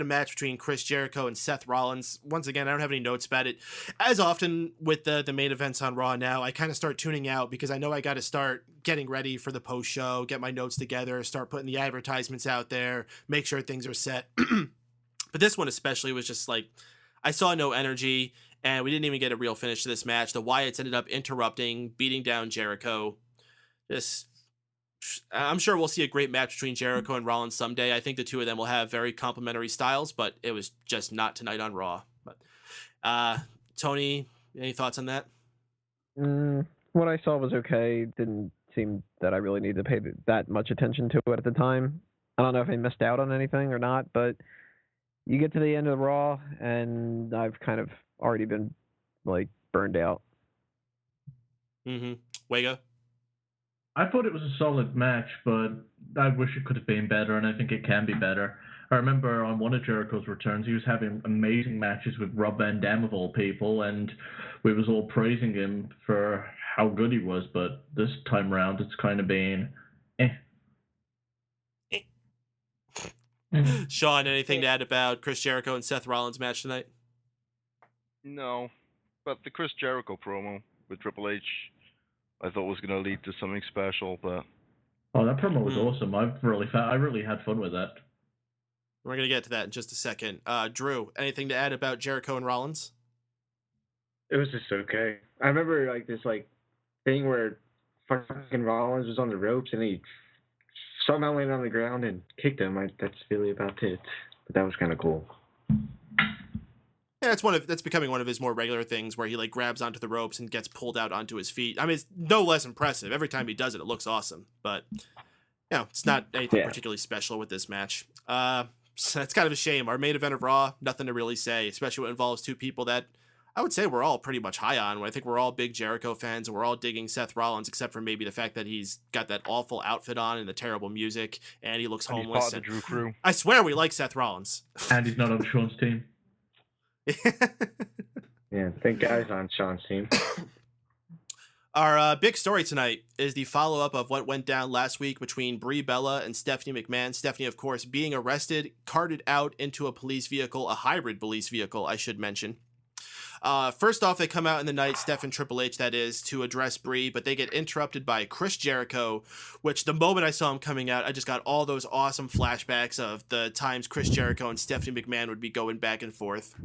match between Chris Jericho and Seth Rollins. Once again, I don't have any notes about it. As often with the main events on Raw now, I kind of start tuning out because I know I got to start getting ready for the post show, get my notes together, start putting the advertisements out there, make sure things are set. But this one especially was just like, I saw no energy, and we didn't even get a real finish to this match. The Wyatts ended up interrupting, beating down Jericho. I'm sure we'll see a great match between Jericho and Rollins someday. I think the two of them will have very complementary styles, but it was just not tonight on Raw. But Tony, any thoughts on that? What I saw was okay. Didn't seem that I really needed to pay that much attention to it at the time. I don't know if I missed out on anything or not, but you get to the end of the Raw, and I've kind of already been, like, burned out. Wago? I thought it was a solid match, but I wish it could have been better, and I think it can be better. I remember on one of Jericho's returns, he was having amazing matches with Rob Van Dam, of all people, and we was all praising him for how good he was, but this time around, it's kind of been Shaun, anything to add about Chris Jericho and Seth Rollins match tonight? No, but the Chris Jericho promo with Triple H, I thought was going to lead to something special, but... Oh, that promo was awesome. I really had fun with that. We're going to get to that in just a second. Drew, anything to add about Jericho and Rollins? It was just okay. I remember like this like thing where fucking Rollins was on the ropes and he somehow landed on the ground and kicked him. That's really about it. But that was kind of cool. Yeah, that's becoming one of his more regular things where he like grabs onto the ropes and gets pulled out onto his feet. I mean, it's no less impressive. Every time he does it, it looks awesome. But it's not anything particularly special with this match. So that's kind of a shame. Our main event of Raw, nothing to really say, especially when it involves two people that I would say we're all pretty much high on. I think we're all big Jericho fans, and we're all digging Seth Rollins, except for maybe the fact that he's got that awful outfit on and the terrible music, and he looks homeless. He's part of the Drew crew. I swear we like Seth Rollins. And he's not on Shaun's team. Yeah, thank guys on Shaun's team. Our big story tonight is the follow-up of what went down last week between Brie Bella and Stephanie McMahon. Stephanie, of course, being arrested, carted out into a police vehicle, a hybrid police vehicle, I should mention. First off, they come out in the night, Steph and Triple H, that is, to address Brie, but they get interrupted by Chris Jericho, which the moment I saw him coming out, I just got all those awesome flashbacks of the times Chris Jericho and Stephanie McMahon would be going back and forth.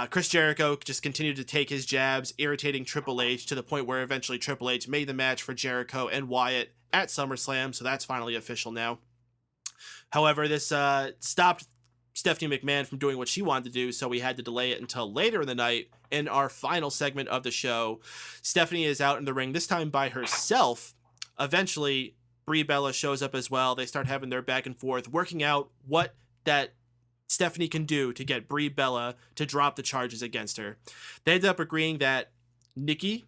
Chris Jericho just continued to take his jabs, irritating Triple H to the point where eventually Triple H made the match for Jericho and Wyatt at SummerSlam, so that's finally official now. However, this stopped Stephanie McMahon from doing what she wanted to do, so we had to delay it until later in the night. In our final segment of the show, Stephanie is out in the ring, this time by herself. Eventually, Brie Bella shows up as well. They start having their back and forth, working out what that Stephanie can do to get Brie Bella to drop the charges against her. They end up agreeing that Nikki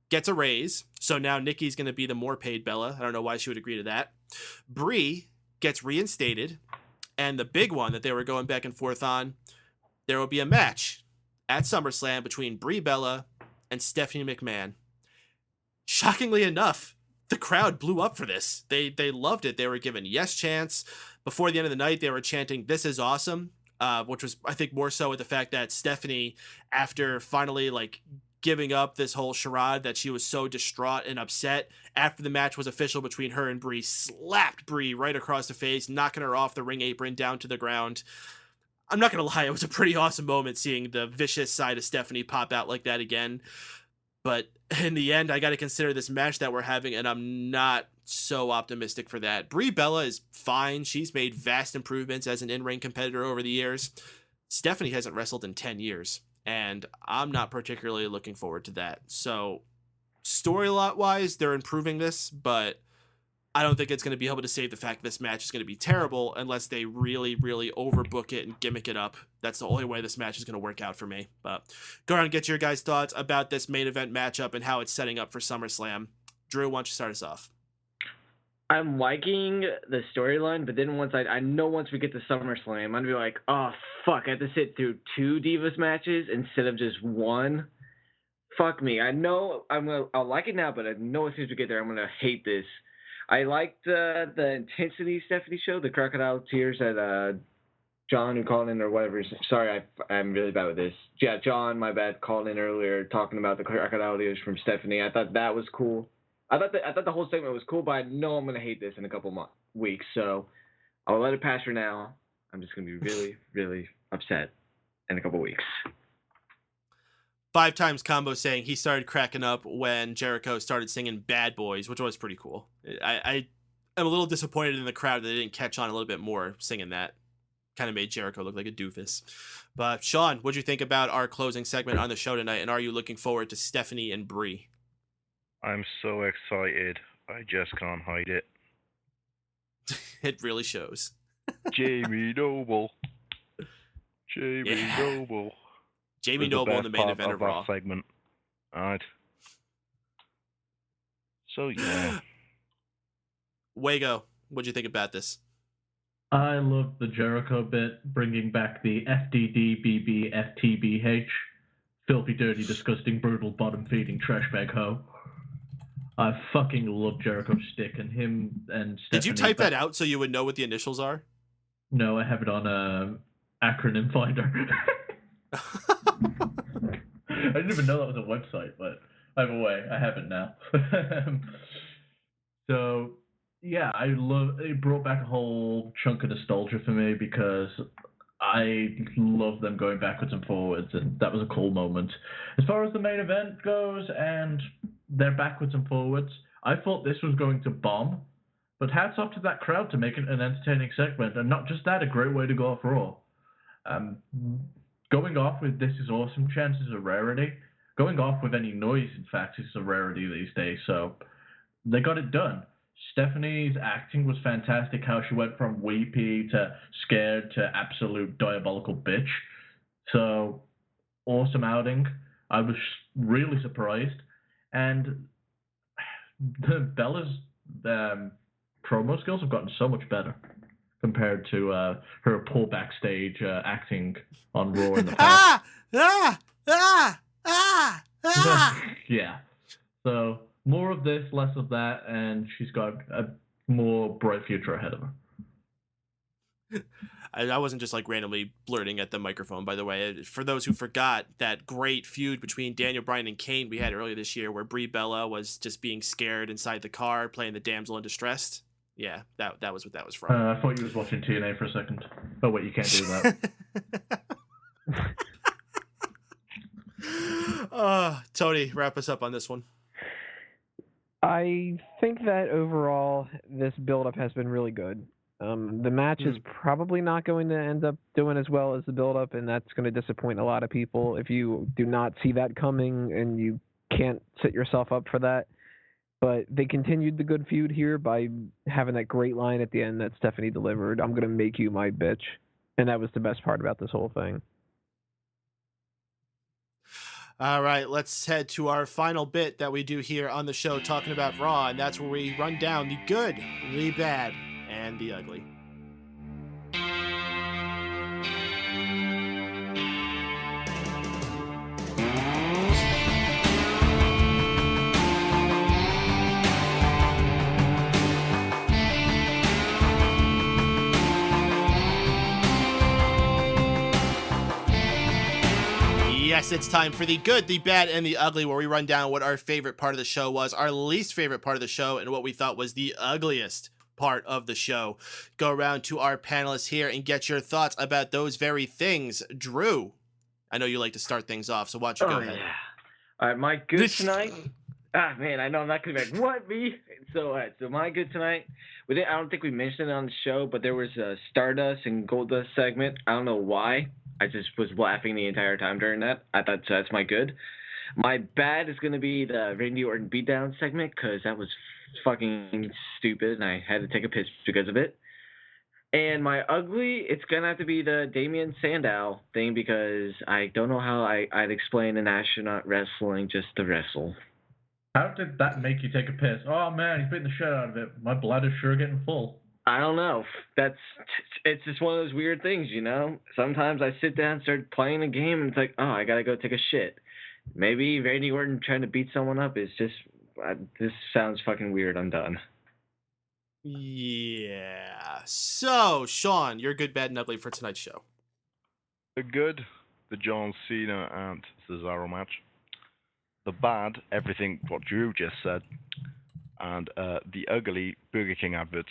gets a raise, so now Nikki's going to be the more paid Bella. I don't know why she would agree to that. Brie gets reinstated, and the big one that they were going back and forth on, there will be a match at SummerSlam between Brie Bella and Stephanie McMahon. Shockingly enough, the crowd blew up for this. They loved it. They were given yes chants. Before the end of the night, they were chanting, "This is awesome," which was, I think, more so with the fact that Stephanie, after finally giving up this whole charade that she was so distraught and upset after the match was official between her and Brie, slapped Brie right across the face, knocking her off the ring apron down to the ground. I'm not going to lie, it was a pretty awesome moment seeing the vicious side of Stephanie pop out like that again. But in the end, I got to consider this match that we're having, and I'm not so optimistic for that. Brie Bella is fine. She's made vast improvements as an in-ring competitor over the years. Stephanie hasn't wrestled in 10 years, and I'm not particularly looking forward to that. So storyline-wise, they're improving this, but I don't think it's going to be able to save the fact this match is going to be terrible unless they really, really overbook it and gimmick it up. That's the only way this match is going to work out for me. But go ahead and get your guys' thoughts about this main event matchup and how it's setting up for SummerSlam. Drew, why don't you start us off? I'm liking the storyline, but then once we get to SummerSlam, I'm going to be like, oh, fuck, I have to sit through 2 Divas matches instead of just one. Fuck me. I know I'll like it now, but I know as soon as we get there, I'm going to hate this. I liked the intensity Stephanie showed, the crocodile tears that John, who called in or whatever. Sorry, I'm really bad with this. Yeah, John, my bad, called in earlier talking about the crocodile tears from Stephanie. I thought that was cool. I thought the whole segment was cool, but I know I'm gonna hate this in a couple weeks, so I'll let it pass for now. I'm just gonna be really, really upset in a couple weeks. 5 times combo saying he started cracking up when Jericho started singing Bad Boys, which was pretty cool. I am a little disappointed in the crowd that they didn't catch on a little bit more singing that. Kind of made Jericho look like a doofus. But Shaun, what'd you think about our closing segment on the show tonight, and are you looking forward to Stephanie and Brie? I'm so excited. I just can't hide it. It really shows. Jamie Noble. Jamie Noble. Jamie Noble in the main event of Raw. Segment. Alright. So, yeah. Wago, what'd you think about this? I love the Jericho bit, bringing back the FDD, BB, FTBH. Filthy, dirty, disgusting, brutal, bottom-feeding, trash bag hoe. I fucking love Jericho's stick, and him and Stephanie. Did you type that out so you would know what the initials are? No, I have it on a acronym finder. I didn't even know that was a website, but either way, I have it now. So, yeah, it brought back a whole chunk of nostalgia for me because I love them going backwards and forwards, and that was a cool moment. As far as the main event goes and their backwards and forwards, I thought this was going to bomb, but hats off to that crowd to make it an entertaining segment, and not just that, a great way to go off Raw. Going off with "This is awesome" chants is a rarity. Going off with any noise, in fact, is a rarity these days, so they got it done. Stephanie's acting was fantastic, how she went from weepy to scared to absolute diabolical bitch. So, awesome outing. I was really surprised. And Bella's promo skills have gotten so much better compared to her poor backstage acting on Raw in the past. Yeah. So, more of this, less of that, and she's got a more bright future ahead of her. I wasn't just randomly blurting at the microphone, by the way. For those who forgot that great feud between Daniel Bryan and Kane we had earlier this year where Brie Bella was just being scared inside the car playing the damsel in distress. Yeah, that was what that was from. I thought you was watching TNA for a second. Oh, wait, you can't do that. Tony, wrap us up on this one. I think that overall, this build-up has been really good. The match is probably not going to end up doing as well as the build-up, and that's going to disappoint a lot of people if you do not see that coming and you can't set yourself up for that. But they continued the good feud here by having that great line at the end that Stephanie delivered. "I'm going to make you my bitch." And that was the best part about this whole thing. All right, let's head to our final bit that we do here on the show talking about Raw, and that's where we run down the good, the bad, and the ugly. Yes, it's time for the good, the bad, and the ugly, where we run down what our favorite part of the show was, our least favorite part of the show, and what we thought was the ugliest part of the show. Go around to our panelists here and get your thoughts about those very things. Drew, I know you like to start things off, so why don't you go ahead? Yeah. All right, my good tonight. Man, I know I'm not gonna be like, what, me? So my good tonight. I don't think we mentioned it on the show, but there was a Stardust and Goldust segment. I don't know why. I just was laughing the entire time during that. I thought that's my good. My bad is going to be the Randy Orton beatdown segment because that was fucking stupid and I had to take a piss because of it. And my ugly, it's going to have to be the Damien Sandow thing because I don't know how I'd explain an astronaut wrestling just to wrestle. How did that make you take a piss? Oh man, he's beating the shit out of it. My bladder's sure getting full. I don't know. It's just one of those weird things, you know? Sometimes I sit down, start playing a game, and it's like, oh, I gotta go take a shit. Maybe Randy Orton trying to beat someone up is just, this sounds fucking weird. I'm done. Yeah. So, Shaun, your good, bad, and ugly for tonight's show. The good, the John Cena and Cesaro match. The bad, everything what Drew just said. And the ugly, Burger King adverts.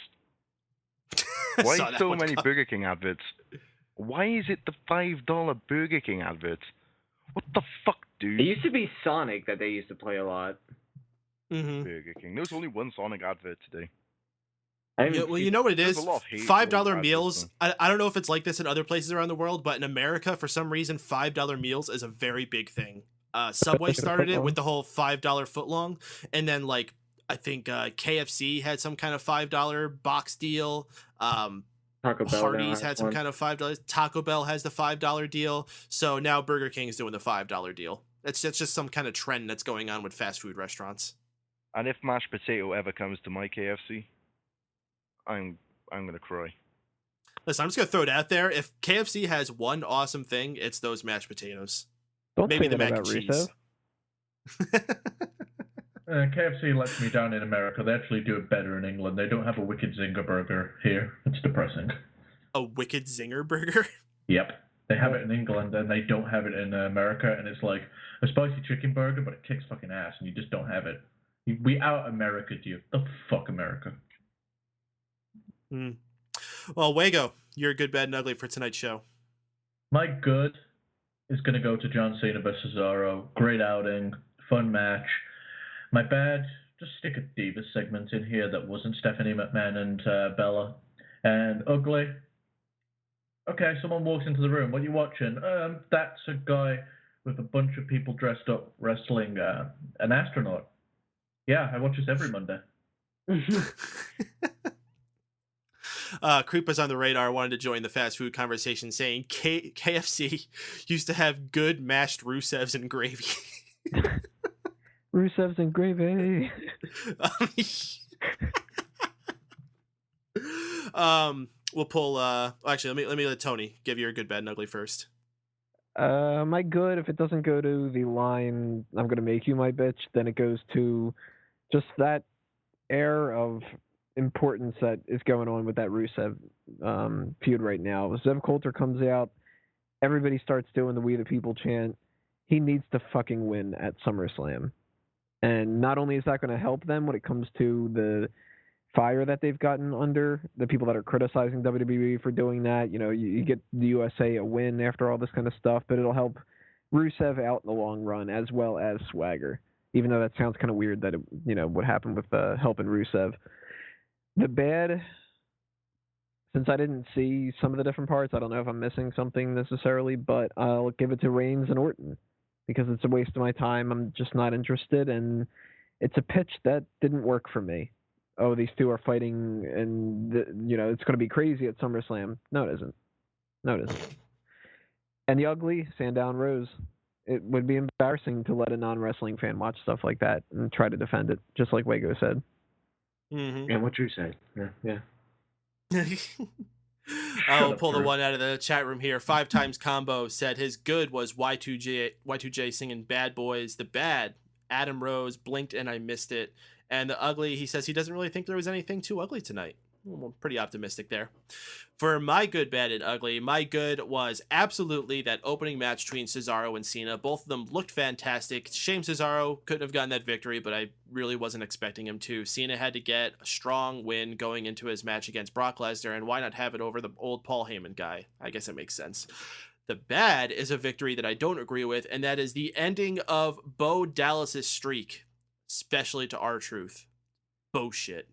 Why so many Burger King adverts? Why is it the $5 Burger King adverts? What the fuck, dude? It used to be Sonic that they used to play a lot. Mm-hmm. Burger King. There was only one Sonic advert today. Yeah, well, you know what it is? $5 meals. I don't know if it's like this in other places around the world, but in America, for some reason, $5 meals is a very big thing. Subway started it with the whole $5 footlong, and then like I think KFC had some kind of $5 box deal. Taco Bell Hardee's had some kind of $5. Taco Bell has the $5 deal. So now Burger King is doing the $5 deal. That's just some kind of trend that's going on with fast food restaurants. And if mashed potato ever comes to my KFC, I'm gonna cry. Listen, I'm just gonna throw it out there. If KFC has one awesome thing, it's those mashed potatoes. Don't Maybe say the that mac and about cheese. KFC lets me down in America. They actually do it better in England. They don't have a Wicked Zinger burger here. It's depressing. A Wicked Zinger burger? Yep. They have it in England and they don't have it in America. And it's like a spicy chicken burger, but it kicks fucking ass and you just don't have it. We out-America'd you. The fuck, America. Well, Wago, you're good, bad, and ugly for tonight's show. My good is going to go to John Cena versus Cesaro. Great outing. Fun match. My bad, just stick a Diva segment in here that wasn't Stephanie McMahon and Bella. And ugly. Okay, someone walks into the room. What are you watching? That's a guy with a bunch of people dressed up wrestling an astronaut. Yeah, I watch this every Monday. Creepers on the Radar wanted to join the fast food conversation saying KFC used to have good mashed Rusevs and gravy. Rusevs and gravy. We'll pull. Actually, let me let Tony give your good, bad, and ugly first. My good, if it doesn't go to the line, I'm gonna make you my bitch, then it goes to just that air of importance that is going on with that Rusev feud right now. Zev Coulter comes out, everybody starts doing the "We the People" chant. He needs to fucking win at SummerSlam. And not only is that going to help them when it comes to the fire that they've gotten under, the people that are criticizing WWE for doing that, you know, you get the USA a win after all this kind of stuff, but it'll help Rusev out in the long run as well as Swagger, even though that sounds kind of weird that, what happened with helping Rusev. The bad, since I didn't see some of the different parts, I don't know if I'm missing something necessarily, but I'll give it to Reigns and Orton. Because it's a waste of my time. I'm just not interested, and it's a pitch that didn't work for me. Oh, these two are fighting, and it's going to be crazy at SummerSlam. No, it isn't. notice. And the ugly, Sandow and Rose. It would be embarrassing to let a non-wrestling fan watch stuff like that and try to defend it, just like Wago said. Mm-hmm. And what Drew said. Yeah. I'll pull the one out of the chat room here. 5 times combo said his good was Y2J singing Bad Boys. The bad, Adam Rose blinked and I missed it. And the ugly, he says he doesn't really think there was anything too ugly tonight. I'm pretty optimistic there. For my good, bad, and ugly, my good was absolutely that opening match between Cesaro and Cena. Both of them looked fantastic. Shame Cesaro couldn't have gotten that victory, but I really wasn't expecting him to. Cena had to get a strong win going into his match against Brock Lesnar, and why not have it over the old Paul Heyman guy? I guess it makes sense. The bad is a victory that I don't agree with, and that is the ending of Bo Dallas's streak, especially to R-Truth. Bullshit.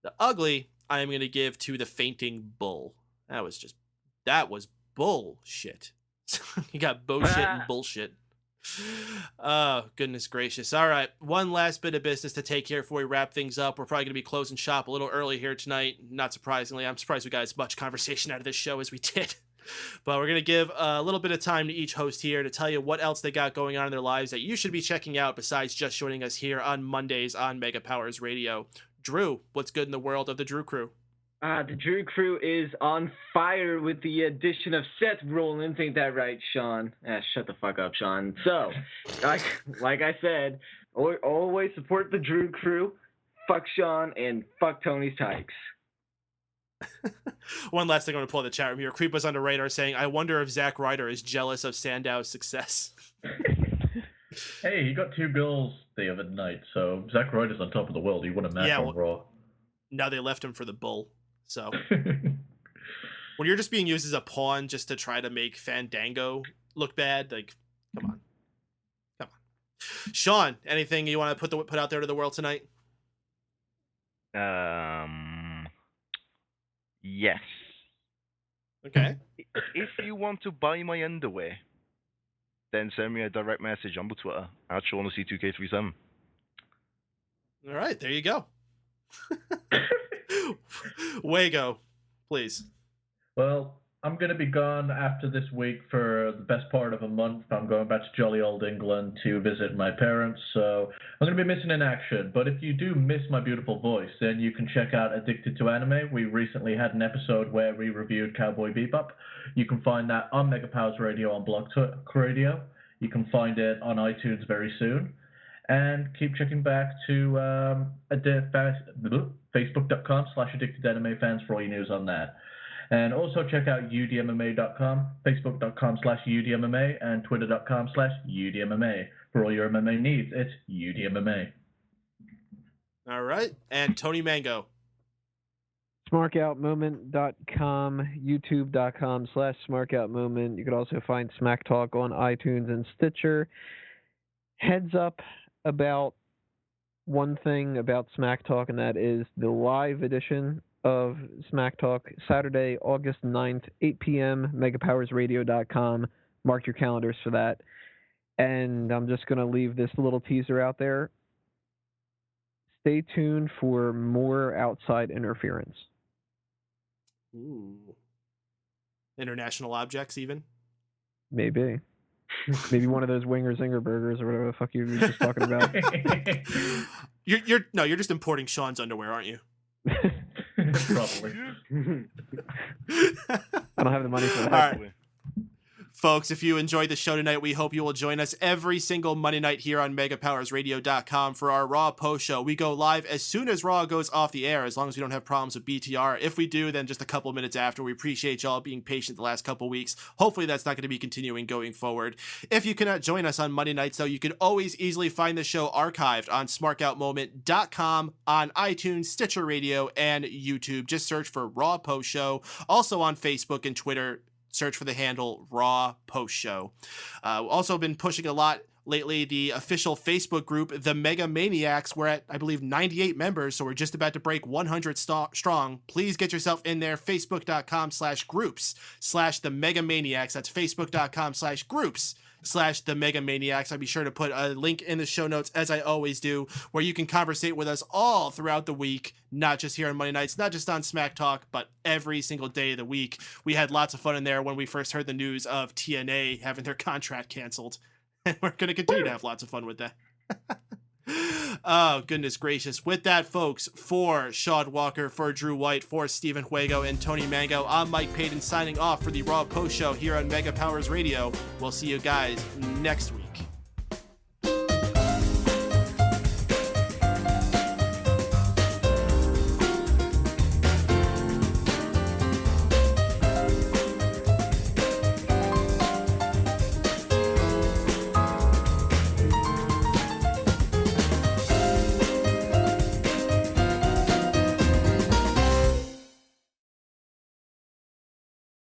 The ugly, I am going to give to the fainting bull. That was bullshit. You got bullshit and bullshit. Oh, goodness gracious. All right, one last bit of business to take here before we wrap things up. We're probably going to be closing shop a little early here tonight. Not surprisingly. I'm surprised we got as much conversation out of this show as we did. But we're going to give a little bit of time to each host here to tell you what else they got going on in their lives that you should be checking out besides just joining us here on Mondays on Mega Powers Radio. Drew, what's good in the world of the Drew Crew? The Drew Crew is on fire with the addition of Seth Rollins. Ain't that right, Shaun? Shut the fuck up, Shaun. So, like I said, always support the Drew Crew. Fuck Shaun and fuck Tony's Tykes. One last thing I'm going to pull in the chat room here. Creep was on the radar saying, I wonder if Zack Ryder is jealous of Sandow's success. Hey, he got 2 goals the other night, so Zack Ryder's on top of the world. He won a match on Raw. Now they left him for the bull. So when you're just being used as a pawn just to try to make Fandango look bad, like, come on. Shaun, anything you want to put out there to the world tonight? Yes. Okay. If you want to buy my underwear, then send me a direct message on Twitter at ShaunC2K37. All right, there you go. Wago, please. Well, I'm going to be gone after this week for the best part of a month. I'm going back to jolly old England to visit my parents, so I'm going to be missing in action. But if you do miss my beautiful voice, then you can check out Addicted to Anime. We recently had an episode where we reviewed Cowboy Bebop. You can find that on Mega Powers Radio on Blog Talk Radio. You can find it on iTunes very soon. And keep checking back to Facebook.com/AddictedAnimeFans for all your news on that. And also check out UDMMA.com, Facebook.com/UDMMA, and Twitter.com/UDMMA for all your MMA needs. It's UDMMA. All right. And Tony Mango. SmarkoutMoment.com, YouTube.com/SmarkoutMoment. You can also find Smack Talk on iTunes and Stitcher. Heads up about one thing about Smack Talk, and that is the live edition of Smack Talk, Saturday, August 9th, 8 p.m., megapowersradio.com. Mark your calendars for that. And I'm just going to leave this little teaser out there. Stay tuned for more outside interference. Ooh. International objects, even? Maybe. Maybe one of those Winger Zinger burgers or whatever the fuck you were just talking about. You're just importing Shaun's underwear, aren't you? Probably. I don't have the money for that. All right. Folks, if you enjoyed the show tonight, we hope you will join us every single Monday night here on megapowersradio.com for our Raw post show. We go live as soon as Raw goes off the air, as long as we don't have problems with BTR. If we do, then just a couple minutes after. We appreciate y'all being patient the last couple weeks. Hopefully that's not going to be continuing going forward. If you cannot join us on Monday nights, though, you can always easily find the show archived on smarkoutmoment.com, on iTunes, Stitcher Radio, and YouTube. Just search for Raw Post Show. Also on Facebook and Twitter, search for the handle Raw Post Show. Also been pushing a lot lately the official Facebook group, The Mega Maniacs. We're at, I believe, 98 members, so we're just about to break 100 strong. Please get yourself in there, facebook.com/groups/The Mega Maniacs. That's facebook.com/groups the Mega Maniacs. I'll be sure to put a link in the show notes, as I always do, where you can conversate with us all throughout the week, not just here on Monday nights, not just on Smack Talk, but every single day of the week. We had lots of fun in there when we first heard the news of TNA having their contract canceled, and we're going to continue to have lots of fun with that. Oh, goodness gracious. With that, folks, for Shaun Walker, for Drew White, for Stephen Wago, and Tony Mango, I'm Mike Paden signing off for the Raw Post Show here on Mega Powers Radio. We'll see you guys next week.